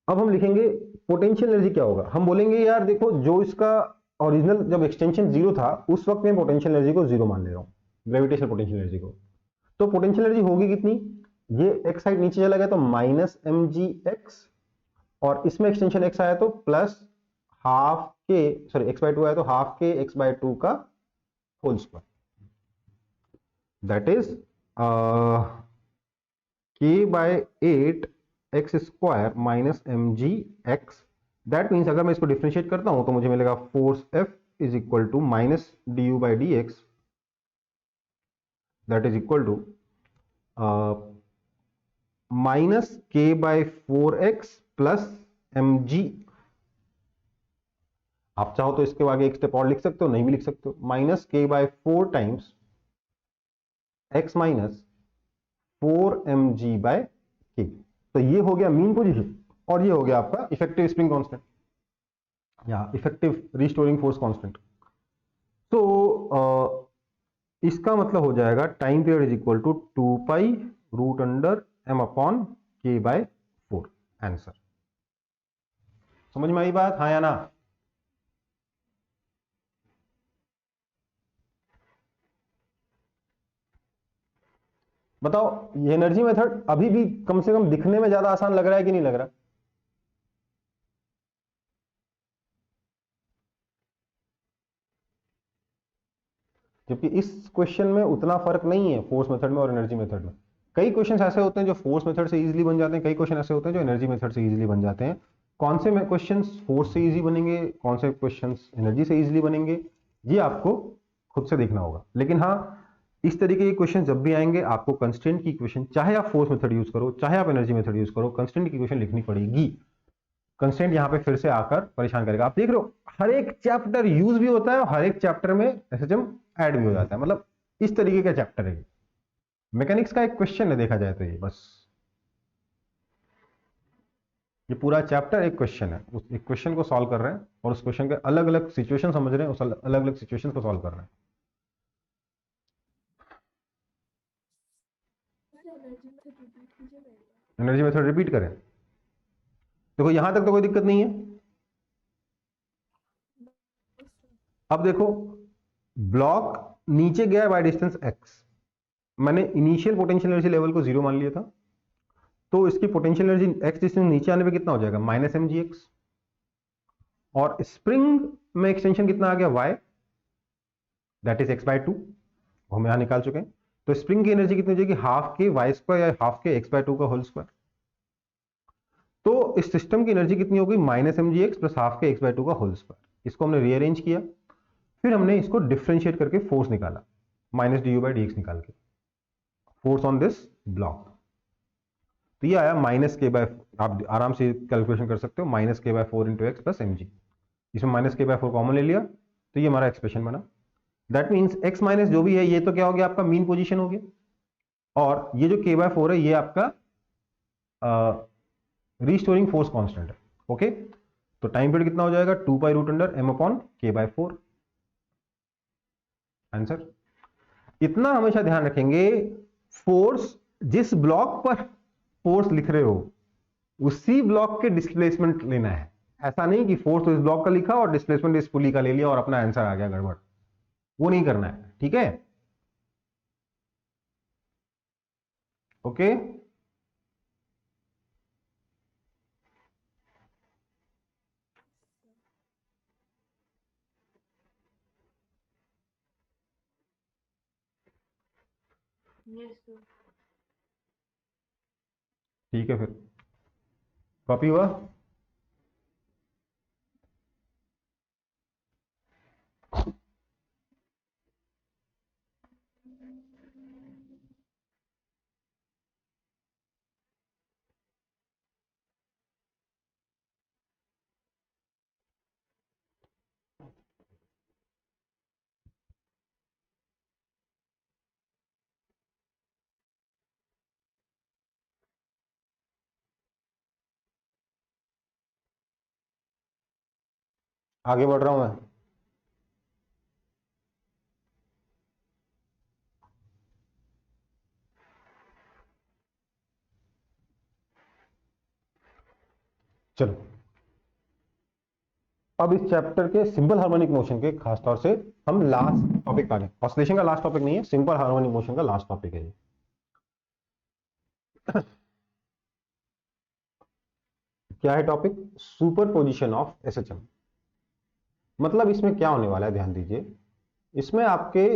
Speaker 1: अब हम लिखेंगे पोटेंशियल एनर्जी क्या होगा। हम बोलेंगे यार देखो, जो इसका ओरिजिनल जब एक्सटेंशन 0 था उस वक्त मैं पोटेंशियल एनर्जी को 0 मान ले रहा हूं, ग्रेविटेशनल पोटेंशियल एनर्जी को। तो पोटेंशियल एनर्जी होगी कितनी, ये x साइड नीचे चला गया तो -mgx, और इसमें एक्सटेंशन x आया तो प्लस हाफ के, सॉरी x/2 आया तो हाफ के x/2 का whole square, that is k/8 x² minus mgx। That means अगर मैं इसको डिफरेंशिएट करता हूं तो मुझे मिलेगा force F is equal to minus du/dx, that is equal to minus k/4x plus mg। आप चाहो तो इसके आगे एक स्टेप और लिख सकते हो, नहीं भी लिख सकते हो, minus k/4 times x minus 4mg/k। तो ये हो गया मीन पोजीशन और ये हो गया आपका इफेक्टिव स्प्रिंग कांस्टेंट या इफेक्टिव रिस्टोरिंग फोर्स कांस्टेंट। तो इसका मतलब हो जाएगा time period is equal to 2π√m/k/4। Answer समझ में आई बात, हाँ या ना? बताओ, ये एनर्जी मेथड अभी भी कम से कम दिखने में ज्यादा आसान लग रहा है कि नहीं लग रहा? जबकि इस क्वेश्चन में उतना फर्क नहीं है फोर्स मेथड में और एनर्जी मेथड में। कई क्वेश्चन ऐसे होते हैं जो फोर्स मेथड से इजीली बन जाते हैं, कई क्वेश्चन ऐसे होते हैं जो एनर्जी मेथड से इजीली बन जाते हैं। कौन से क्वेश्चन फोर्स से इजी बनेंगे, कौन से क्वेश्चन एनर्जी से इजीली बनेंगे, ये आपको खुद से देखना होगा। लेकिन हाँ, इस तरीके के क्वेश्चन जब भी आएंगे आपको कंस्टेंट की इक्वेशन, चाहे आप फोर्स मेथड यूज करो चाहे आप एनर्जी मेथड यूज करो, कंस्टेंट की इक्वेशन लिखनी पड़ेगी। कंस्टेंट यहां पे फिर से आकर परेशान करेगा। आप देख रहे हो हर एक चैप्टर यूज भी होता है और हर एक चैप्टर में एसएचएम ऐड भी हो जाता है, मतलब इस तरीके का चैप्टर है। मैकेनिक्स का एक क्वेश्चन है देखा जाए तो, ये बस ये पूरा चैप्टर एक क्वेश्चन है, उस एक क्वेश्चन को सॉल्व कर रहे हैं और उस क्वेश्चन के अलग अलग सिचुएशन समझ रहे हैं, उस अलग अलग सिचुएशन को सॉल्व कर रहे हैं। एनर्जी मेथड रिपीट करें, देखो यहां तक तो कोई दिक्कत नहीं है। अब देखो, ब्लॉक नीचे गया बाय डिस्टेंस x, मैंने इनिशियल पोटेंशियल एनर्जी लेवल को 0 मान लिया था, तो इसकी पोटेंशियल एनर्जी x डिस्टेंस नीचे आने पे कितना हो जाएगा, -mgx। और स्प्रिंग में एक्सटेंशन कितना आ गया, y, दैट इज x/2, हम यहां निकाल चुके हैं। तो स्प्रिंग की एनर्जी कितनी हो जाएगी, हाफ के y² या हाफ के x/2 का होल स्क्वायर। तो इस सिस्टम की एनर्जी कितनी हो गई, -mgx प्लस हाफ के x/2 का होल स्क्वायर। इसको हमने रीअरेंज किया, फिर हमने इसको डिफरेंशिएट करके फोर्स निकाला, -du/dx निकाल के, फोर्स ऑन दिस ब्लॉक। तो ये आया -k/, आप आराम से कैलकुलेशन कर सकते हो, -k/4 into x plus mg। इसमें -k/4 कॉमन ले लिया तो ये हमारा एक्सप्रेशन बना। दैट मीन्स x माइनस जो भी है ये तो क्या हो गया, आपका मीन पोजीशन हो गया, और ये जो k/4 है ये आपका रिस्टोरिंग फोर्स कांस्टेंट है। ओके, तो टाइम पीरियड कितना हो जाएगा, 2π√m/k/4। आंसर इतना हमेशा ध्यान रखेंगे, फोर्स जिस ब्लॉक पर फोर्स लिख रहे हो उसी ब्लॉक के डिस्प्लेसमेंट लेना है। ऐसा नहीं कि फोर्स तो इस ब्लॉक का लिखा और डिस्प्लेसमेंट इस पुली का ले लिया और अपना आंसर आ गया गड़बड़, वो नहीं करना है, ठीक है? Okay,
Speaker 2: yes sir.
Speaker 1: ठीक है, फिर कॉपी हुआ। आगे बढ़ रहा हूं मैं। चलो, अब इस चैप्टर के सिंपल हार्मोनिक मोशन के खास तौर से हम लास्ट टॉपिक आ गए। ऑसिलेशन का लास्ट टॉपिक नहीं है, सिंपल हार्मोनिक मोशन का लास्ट टॉपिक है ये। क्या है topic? Super position of SHM. मतलब इसमें क्या होने वाला है, ध्यान दीजिए। इसमें आपके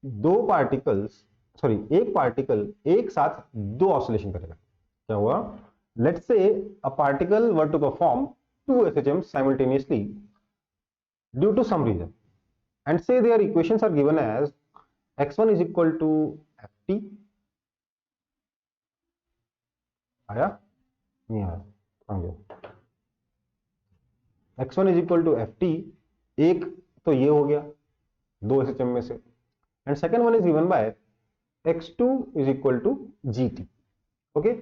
Speaker 1: दो पार्टिकल्स, सॉरी एक पार्टिकल एक साथ दो ऑसिलेशन करेगा। क्या हुआ? Let's say a particle were to perform two SHM simultaneously due to some reason, and say their equations are given as x1 is equal to ft, आया नहीं आया? आ गया। x1 is equal to ft, एक तो ये हो गया दो एसएचएम में से, and second one is given by x2 is equal to gt. okay,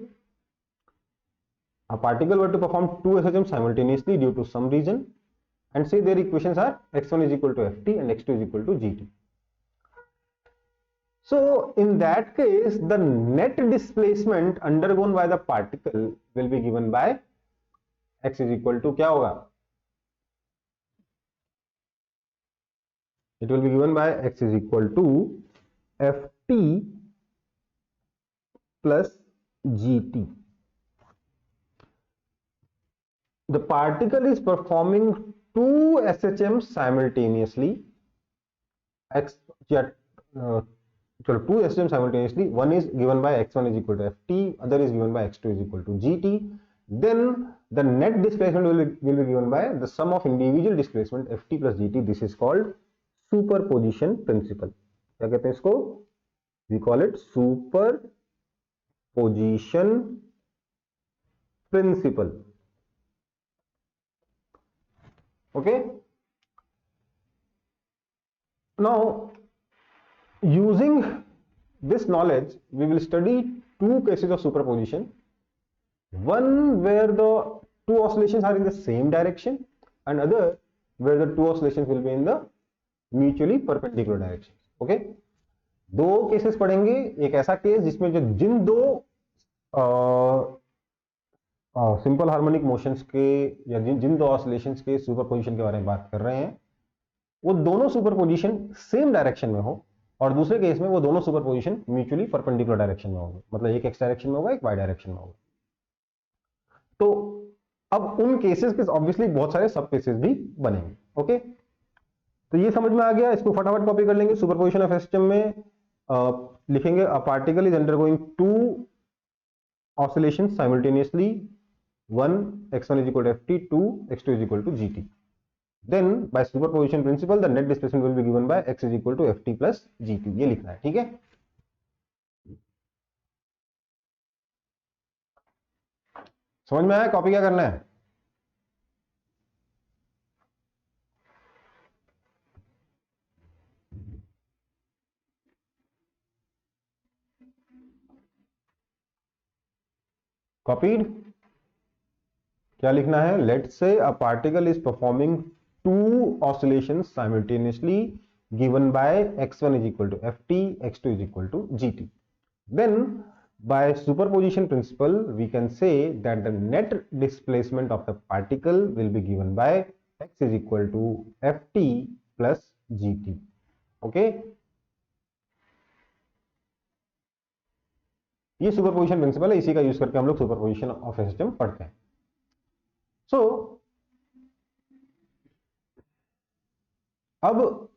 Speaker 1: a particle were to perform two SHM simultaneously due to some reason, and say their equations are x1 is equal to ft and x2 is equal to gt. So in that case, the net displacement undergone by the particle will be given by x is equal to, क्या होगा? It will be given by x is equal to ft plus gt. The particle is performing two SHM simultaneously. X, two SHM simultaneously. One is given by x1 is equal to ft, other is given by x2 is equal to gt. Then the net displacement will be given by the sum of individual displacement ft plus gt. This is called superposition principle. क्या कहते हैं इसको? We call it superposition principle. Okay. Now, using this knowledge, we will study two cases of superposition. One where the two oscillations are in the same direction, and other where the two oscillations will be in the mutually perpendicular direction. Okay, दो cases पढ़ेंगे। एक ऐसा case जिसमें जो जिन दो simple harmonic motions के या जिन दो ऑसिलेशंस के सुपरपोजिशन के बारे में बात कर रहे हैं, वो दोनों सुपरपोजिशन सेम डायरेक्शन में हो, और दूसरे केस में वो दोनों सुपरपोजिशन म्यूचुअली परपेंडिकुलर डायरेक्शन में होंगे। मतलब एक एक्स डायरेक्शन में होगा, एक वाई डायरेक्शन में होगा। तो अब उन केसेस के ऑब्वियसली बहुत सारे सब केसेस भी बनेंगे। ओके, तो ये समझ में आ गया। इसको फटाफट कॉपी कर लेंगे। सुपरपोजिशन ऑफ एसएचएम में लिखेंगे a particle is undergoing two oscillations simultaneously, one x1 is equal to ft, two x2 is equal to gt. Then by superposition principle the net displacement will be given by x is equal to ft plus gt. ये लिखना है, ठीक है। समझ में आया? Copy क्या करना है? कॉपीड। क्या लिखना है? Let say a particle is performing two oscillations simultaneously given by x1 is equal to ft, x2 is equal to gt. Then by superposition principle we can say that the net displacement of the particle will be given by x is equal to ft plus gt. Okay, ये superposition principle है, इसी का use करके हम लोग superposition of SHM पढ़ते हैं। सो अब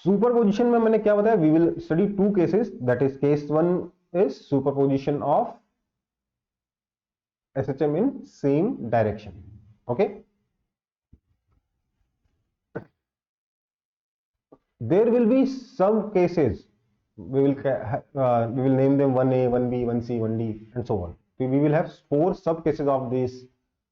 Speaker 1: सुपरपोजिशन में मैंने क्या बताया, we will study two cases, that is case one is superposition of SHM in same direction. Okay, there will be some cases, we will name them 1A, 1B, 1C, 1D and so on. So we will have 4 sub cases of this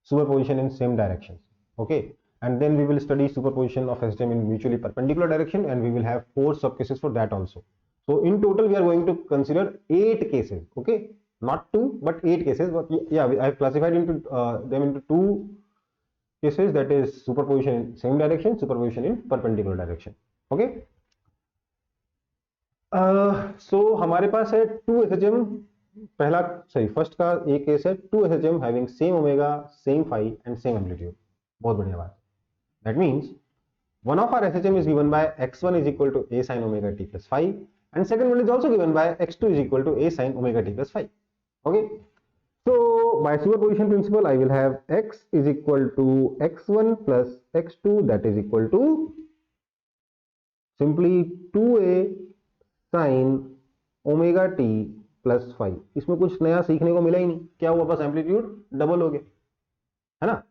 Speaker 1: superposition in same directions. Okay, and then we will study superposition of SHM in mutually perpendicular direction, and we will have 4 sub cases for that also. So in total we are going to consider 8 cases. Okay, not 2 but 8 cases, but yeah, I have classified into them into 2 cases, that is superposition in same direction, superposition in perpendicular direction. Okay, so हमारे पास है 2 SHM, पहला सही first का एक case है 2 SHM having same omega, same phi and same amplitude. बहुत बढ़िया बात. That means one of our SHM is given by x1 is equal to a sin omega t plus phi, and second one is also given by x2 is equal to a sin omega t plus phi. Okay, so by superposition principle I will have x is equal to x1 plus x2, that is equal to simply 2a sin omega t plus phi. इसमें कुछ नया सीखने को मिला ही नहीं, क्या हुआ, बस एम्पलीट्यूड डबल हो गया, है ना.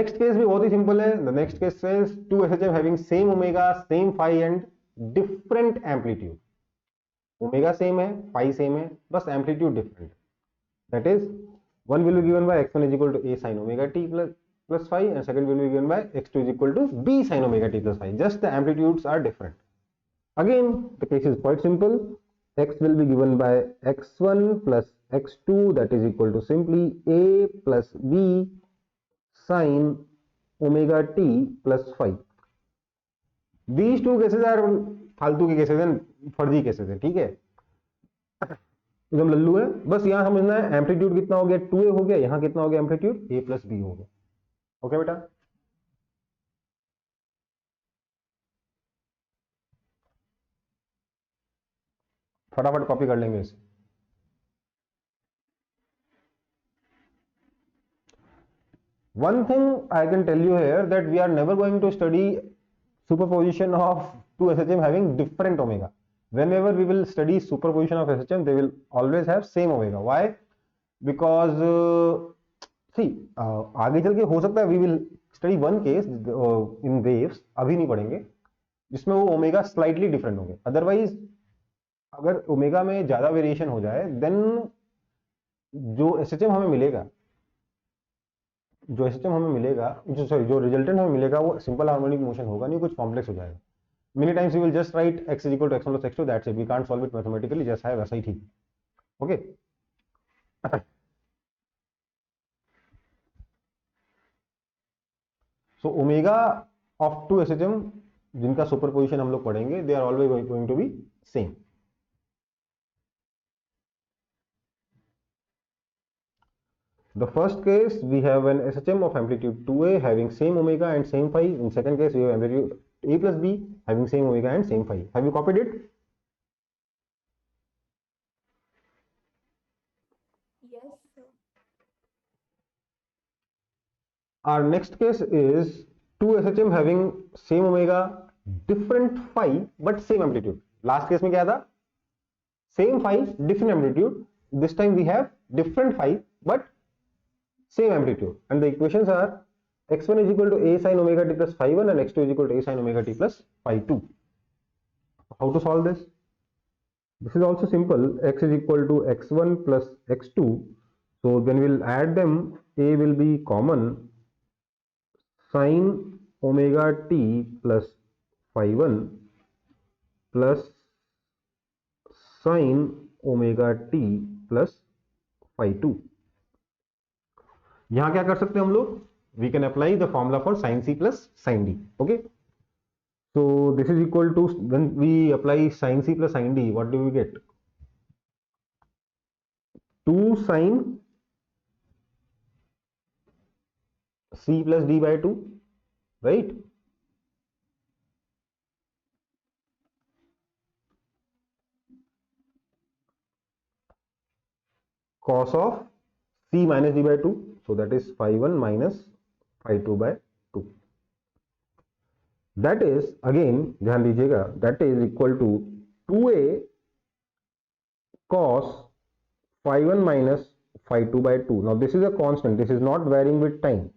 Speaker 1: नेक्स्ट केस भी बहुत ही सिंपल है. The next case says 2 SHM having same omega, same phi and different amplitude. Omega same है, फाई सेम है, बस amplitude different. That is one will be given by x1 is equal to a sin omega t plus phi, and second will be given by x2 is equal to b sin omega t plus phi. Just the amplitudes are different. Again the case is quite simple. X will be given by x1 plus x2, that is equal to simply a plus b sin omega t plus phi. These two cases are फालतू के cases हैं, फर्जी cases हैं. ठीक है, एकदम लल्लू है. बस यहां समझना है एम्पलीट्यूड कितना हो गया, 2a हो गया, यहां कितना हो गया एम्पलीट्यूड, a प्लस b हो गया. ओके बेटा, फटाफट कॉपी कर लेंगे इसे. One thing I can tell you here, that we are never going to study superposition of 2 SHM having different omega. Whenever we will study superposition of SHM, they will always have same omega. Why? Because see, आगे चल के हो सकता है we will study one case in waves, अभी नहीं पढ़ेंगे, जिसमें वो ओमेगा स्लाइटली डिफरेंट होंगे. अदरवाइज अगर ओमेगा में ज्यादा वेरिएशन हो जाए, देन जो SHM हमें मिलेगा, जो रिजल्टेंट हमें मिलेगा, वो सिंपल हार्मोनिक मोशन होगा नहीं, कुछ कॉम्प्लेक्स हो जाएगा. Many times we will just write x is equal to x1 plus x2, that's it. We can't solve it mathematically, जैसा है वैसा ही ठीक. Okay. So omega of 2 SHM जिनका सुपरपोजिशन हम लोग पढ़ेंगे, they are always going to be same. The first case we have an SHM of amplitude 2a having same omega and same phi. In second case we have amplitude a plus b having same omega and same phi. Have you copied it?
Speaker 2: Yes, sir.
Speaker 1: Our next case is 2 SHM having same omega, different phi but same amplitude. Last case में क्या था? Same phi, different amplitude. This time we have different phi but same amplitude, and the equations are x1 is equal to a sin omega t plus phi 1 and x2 is equal to a sin omega t plus phi 2. How to solve this? This is also simple. X is equal to x1 plus x2, so when we'll add them, a will be common, sin omega t plus phi 1 plus sin omega t plus phi 2. यहां क्या कर सकते हैं हम लोग, we can apply the formula for sine C plus sine D. Okay, so this is equal to, when we apply sine C plus sine D, what do we get, 2 sin c plus d by 2, right? cos of c minus d by 2, so that is phi 1 minus phi 2 by 2. That is, again ध्यान दीजिएगा, that is equal to 2a cos phi 1 minus phi 2 by 2. Now this is a constant, this is not varying with time,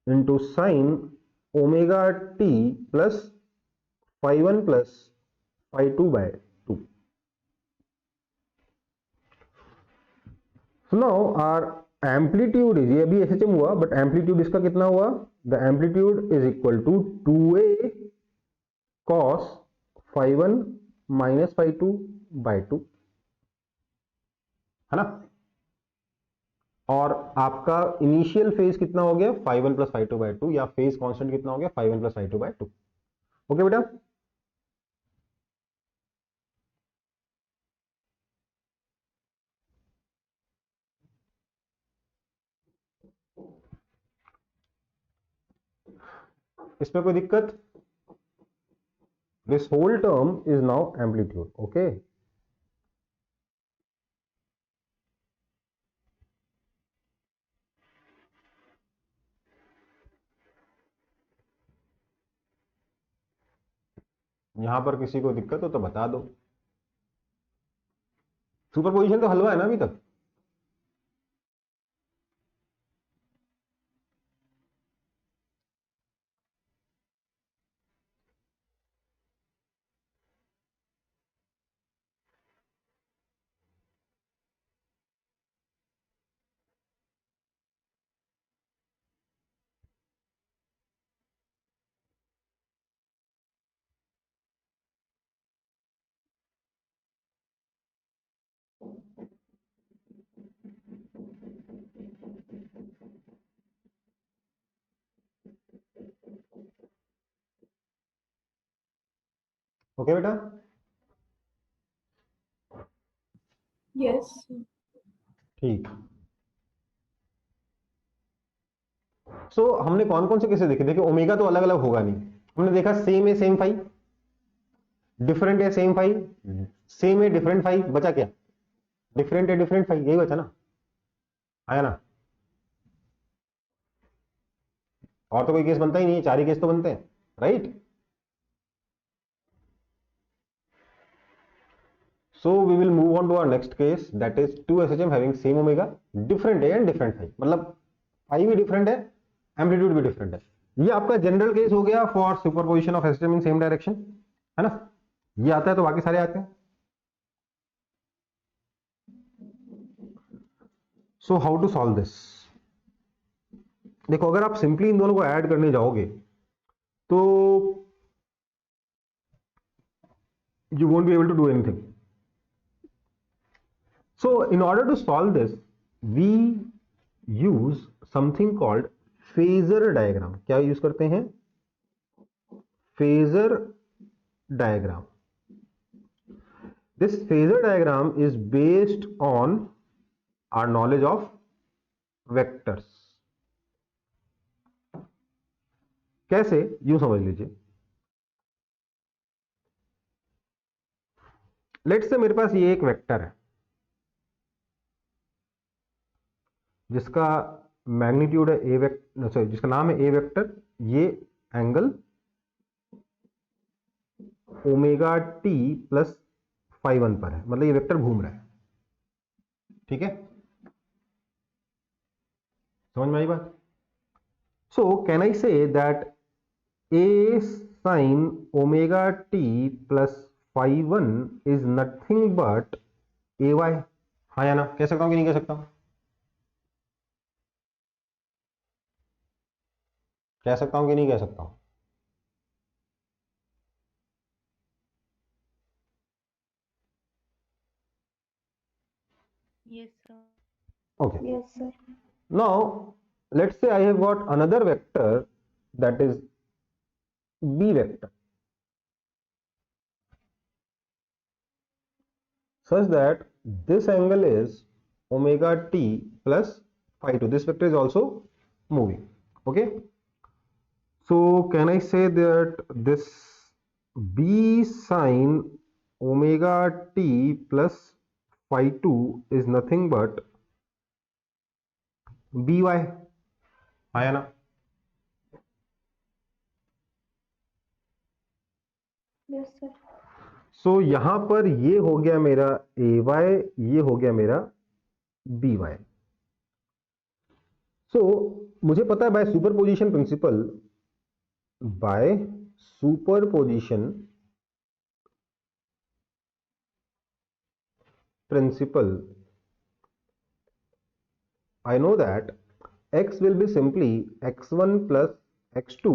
Speaker 1: into sin omega t plus phi 1 plus phi 2 by 2. So now our amplitude is, ये अभी SHM हुआ, but amplitude इसका कितना हुआ? The amplitude is equal to 2a cos phi 1 minus phi 2 by 2, है ना? और आपका इनिशियल फेज कितना हो गया? phi 1 plus phi 2 by 2, या फेज कांस्टेंट कितना हो गया? phi 1 plus phi 2 by 2. Okay बेटा, इसमें कोई दिक्कत? This whole term is now amplitude. Okay. यहां पर किसी को दिक्कत हो तो बता दो. सुपरपोजिशन तो हलवा है ना अभी तक. ओके बेटा,
Speaker 2: Yes, sir.
Speaker 1: ठीक. सो हमने कौन कौन से केसेस देखे? देखिए ओमेगा तो अलग अलग होगा नहीं. हमने देखा सेम है सेम फाई, डिफरेंट है सेम फाई, सेम है डिफरेंट फाई. बचा क्या? डिफरेंट है डिफरेंट फाई. यही बचा ना, आया ना? और तो कोई केस बनता ही नहीं है, 4 ही केस तो बनते हैं, right? So we will move on to our next case, that is 2 SHM having same omega, different A and different phi. मतलब phi भी different है, amplitude भी different है. ये आपका जनरल केस हो गया for superposition of SHM in same direction, है ना? ये आता है तो बाकी सारे आते हैं. So how to solve this? देखो अगर आप सिंपली इन दोनों को ऐड करने जाओगे तो you won't be able to do anything. So in order to solve this, we use something called phasor diagram. क्या यूज करते हैं? phasor diagram. This phasor diagram is based on our knowledge of vectors. कैसे? यूं समझ लीजिए. Let's say मेरे पास ये एक वेक्टर है जिसका मैग्नीट्यूड है ए वेक्टर, सॉरी जिसका नाम है ए वेक्टर. ये angle omega t plus phi 1 पर है, मतलब ये वेक्टर घूम रहा है. ठीक है, समझ में आई बात? सो can I say that A sine omega t plus phi 1 is nothing but a y. हाँ या ना? कह सकता हूं कि नहीं कह सकता हूं? कह सकता हूं कि नहीं कह सकता हूं?
Speaker 4: Yes, sir.
Speaker 1: Okay.
Speaker 4: Yes, sir.
Speaker 1: Now let's say I have got another vector, that is b vector, such that this angle is omega t plus phi 2. This vector is also moving. Okay, so can I say that this b sine omega t plus phi 2 is nothing but by, आया ना?
Speaker 2: Yes, sir.
Speaker 1: सो यहां पर ये हो गया मेरा ay, ये हो गया मेरा by. सो मुझे पता है by superposition principle, by superposition principle, I know that x will be simply x1 plus x2,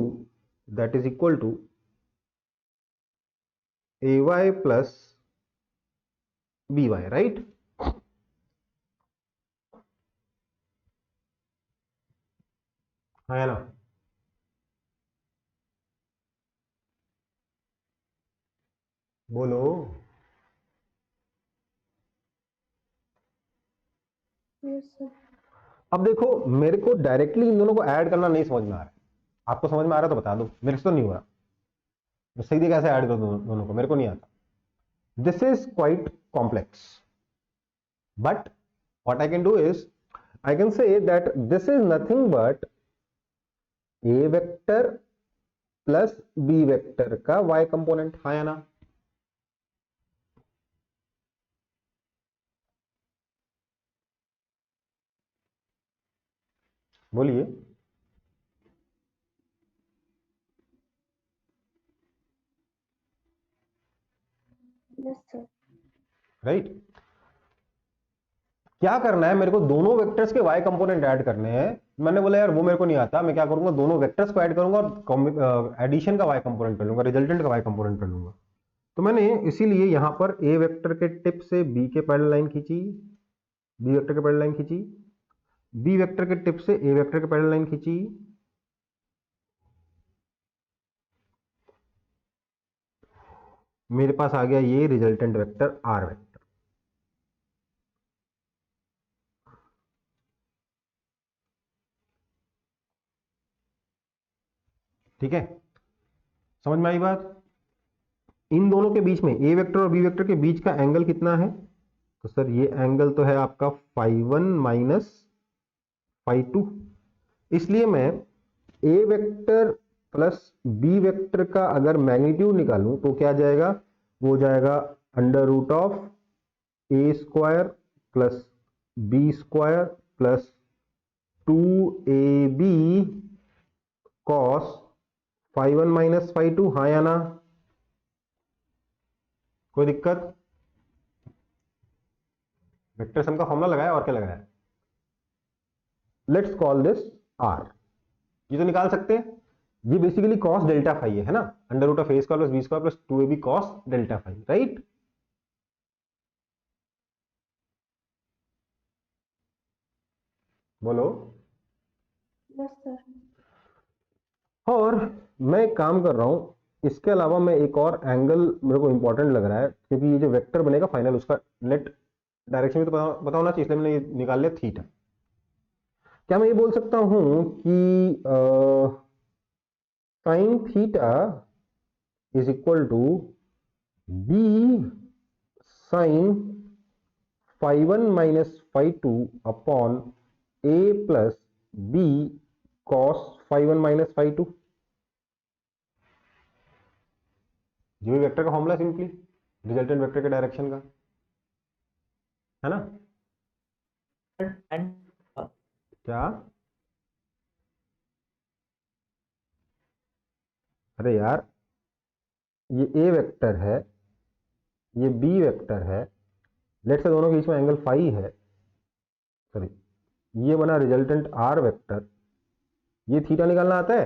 Speaker 1: that is equal to ay plus by, right? है ना? बोलो.
Speaker 2: Yes, sir.
Speaker 1: अब देखो, मेरे को डायरेक्टली इन दोनों को ऐड करना नहीं समझ में आ रहा है. आपको समझ में आ रहा है तो बता दो, मेरे से तो नहीं हो रहा. मैं सही कैसे ऐड कर दूं दोनों को, मेरे को नहीं आता. This is quite complex, but what I can do is I can say that this is nothing but a vector plus b vector का y component, है ना? बोलिए.
Speaker 2: Yes, sir.
Speaker 1: राइट. क्या करना है मेरे को, दोनों वेक्टर्स के y कंपोनेंट ऐड करने हैं. मैंने बोला यार वो मेरे को नहीं आता, मैं क्या करूंगा, दोनों वेक्टर्स को ऐड करूंगा और एडिशन का y कंपोनेंट कर लूंगा, रिजल्टेंट का y कंपोनेंट कर लूंगा. तो मैंने इसीलिए यहां पर a वेक्टर के टिप से b के पैरेलल लाइन खींची, b वेक्टर के पैरेलल लाइन खींची, b वेक्टर के टिप से a वेक्टर के पैरेलल लाइन खींची, मेरे पास आ गया ये रिजल्टेंट वेक्टर r वेक्टर. ठीक है, समझ में आई बात? इन दोनों के बीच में, ए वेक्टर और बी वेक्टर के बीच का एंगल कितना है? तो सर ये एंगल तो है आपका φ1 माइनस φ2. इसलिए मैं A vector plus B vector का अगर मैग्नीट्यूड निकालूं तो क्या जाएगा, वो जाएगा under root of A square plus B square plus 2ab cos φ1 minus φ2, हाँ या ना? कोई दिक्कत? वेक्टर सम का फॉर्मूला लगाया और क्या लगाया? Let's call this R. ये तो निकाल सकते हैं, ये बेसिकली कॉस डेल्टा फाई है ना, under root of A square plus B square plus 2ab cos delta phi, right? बोलो.
Speaker 2: Yes, sir.
Speaker 1: और मैं एक काम कर रहा हूं, इसके अलावा मैं एक और एंगल मेरे को इंपॉर्टेंट लग रहा है, क्योंकि ये जो वेक्टर बनेगा फाइनल, उसका नेट डायरेक्शन भी तो पता होना चाहिए, इसलिए मैंने ये निकाल लिया थीटा. क्या मैं ये बोल सकता हूं कि sine theta is equal to B sine φ1 minus φ2 upon a plus B cos φ1 minus φ2? जो भी वेक्टर का फॉर्मूला सिंपली रिजल्टेंट वेक्टर के डायरेक्शन का, है ना? क्या? अरे यार, ये ए वेक्टर है, ये बी वेक्टर है, लेट से दोनों के बीच में एंगल फाई है, सॉरी ये बना रिजल्टेंट आर वेक्टर. ये थीटा निकालना आता है,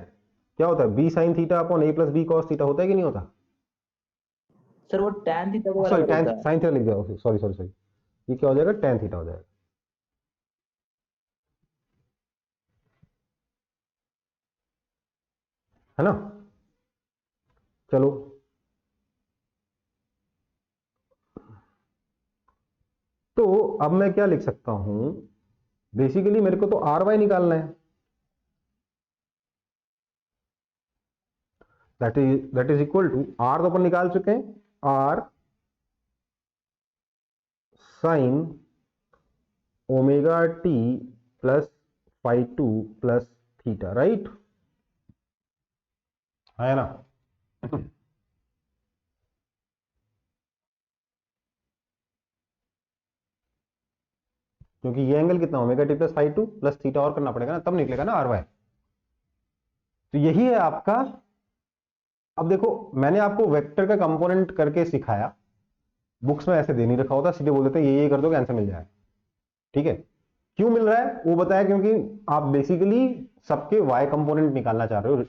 Speaker 1: क्या होता है, बी साइन थीटा अपॉन ए प्लस बी कॉस थीटा, होता है कि नहीं होता?
Speaker 3: सर वो tan थीटा के
Speaker 1: सॉरी
Speaker 3: बराबर
Speaker 1: टैन
Speaker 3: होता है.
Speaker 1: साइन थीटा लिख दिया, सॉरी सॉरी सॉरी, ये क्या हो जाएगा, टैन थीटा हो जाएगा, है ना? चलो, तो अब मैं क्या लिख सकता हूं, बेसिकली मेरे को तो आर वाई निकालना है. That is equal to, R तो अपन निकाल चुके हैं, R sine omega t plus phi two plus theta, right है ना। क्योंकि ये एंगल कितना omega t plus phi two plus theta और करना पड़ेगा ना, तब निकलेगा ना आर वाई। तो यही है आपका। अब देखो मैंने आपको वेक्टर का कंपोनेंट करके सिखाया, बुक्स में ऐसे दे नहीं रखा होता, सीधे बोल देते ये कर दो आंसर मिल जाए। ठीक है, क्यों मिल रहा है वो बताया, क्योंकि आप बेसिकली सबके y कंपोनेंट निकालना चाह रहे हो,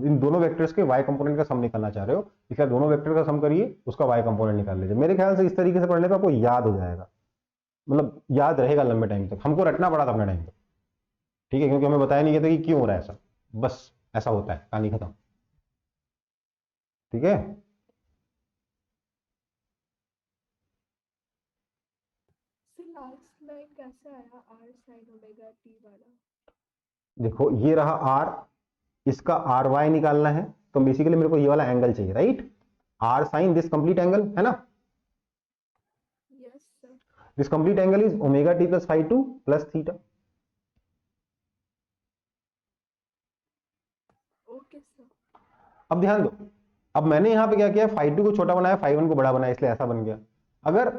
Speaker 1: इन दोनों वेक्टर्स के y कंपोनेंट का सम निकालना चाह रहे हो, इसलिए दोनों वेक्टर का सम करिए, उसका y कंपोनेंट निकाल लीजिए। मेरे ख्याल से इस तरीके से पढ़ने पर आपको याद हो जाएगा, मतलब याद रहेगा लंबे टाइम तक। हमको रटना पड़ा था अपने टाइम पे, ठीक है, क्योंकि हमें बताया नहीं गया था कि क्यों हो रहा है ऐसा, बस ऐसा होता है, कहानी खत्म। ठीक है,
Speaker 2: लास्ट लाइन कैसे आया r sin ओमेगा t वाला?
Speaker 1: देखो ये रहा r, इसका आर वाई निकालना है, तो बेसिकली मेरे को ये वाला एंगल चाहिए, right, R sine this complete angle है ना।
Speaker 2: Yes sir.
Speaker 1: This complete angle is omega t plus phi two plus theta.
Speaker 2: Okay sir.
Speaker 1: अब ध्यान दो, अब मैंने यहां पे क्या किया, फाई टू को छोटा बनाया, फाई वन को बड़ा बनाया, इसलिए ऐसा बन गया। अगर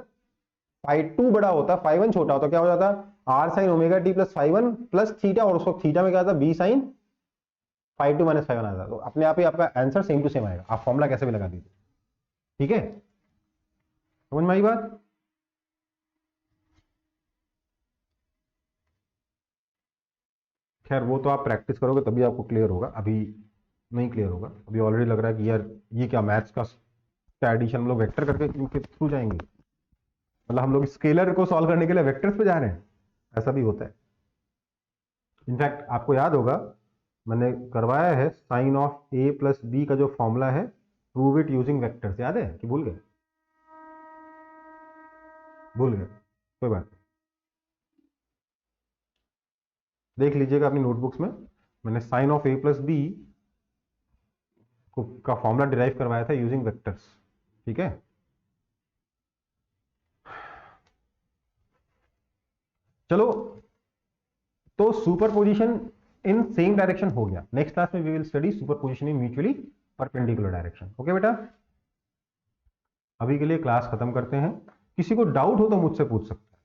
Speaker 1: फाई टू बड़ा होता, फाई वन छोटा होता, क्या हो जाता, R sine omega t plus phi one plus theta, और उसको थीटा में क्या था, B sine phi two minus phi one आता। तो अपने आप ही आपका आंसर सेम टू सेम आएगा, आप फॉर्मूला कैसे भी लगा दीजिए। ठीक है, समझ में आई बात। खैर वो तो आप प्रैक्टिस करोगे तभी आपको क्लियर होगा, अभी नहीं क्लियर होगा। अभी ऑलरेडी लग रहा है कि यार ये क्या मैथ्स का एडिशन हम लोग वेक्टर करके इनके थ्रू जाएंगे, मतलब हम लोग स्केलर को सॉल्व करने के लिए वेक्टर्स पे जा रहे हैं, ऐसा भी होता है। इनफैक्ट आपको याद होगा मैंने करवाया है sine of A plus B का जो फॉर्मूला है, प्रूव इट यूजिंग वेक्टर्स, याद है कि भूल गए? भूल गए, कोई बात नहीं, देख लीजिएगा अपनी नोटबुक्स में। मैंने sine of A plus B का फॉर्मूला डिराइव करवाया था यूजिंग वेक्टर्स। ठीक है, चलो तो सुपरपोजिशन इन सेम डायरेक्शन हो गया। नेक्स्ट क्लास में we will study superposition in mutually perpendicular direction. Okay बेटा, अभी के लिए क्लास खत्म करते हैं। किसी को डाउट हो तो मुझसे पूछ सकते हैं।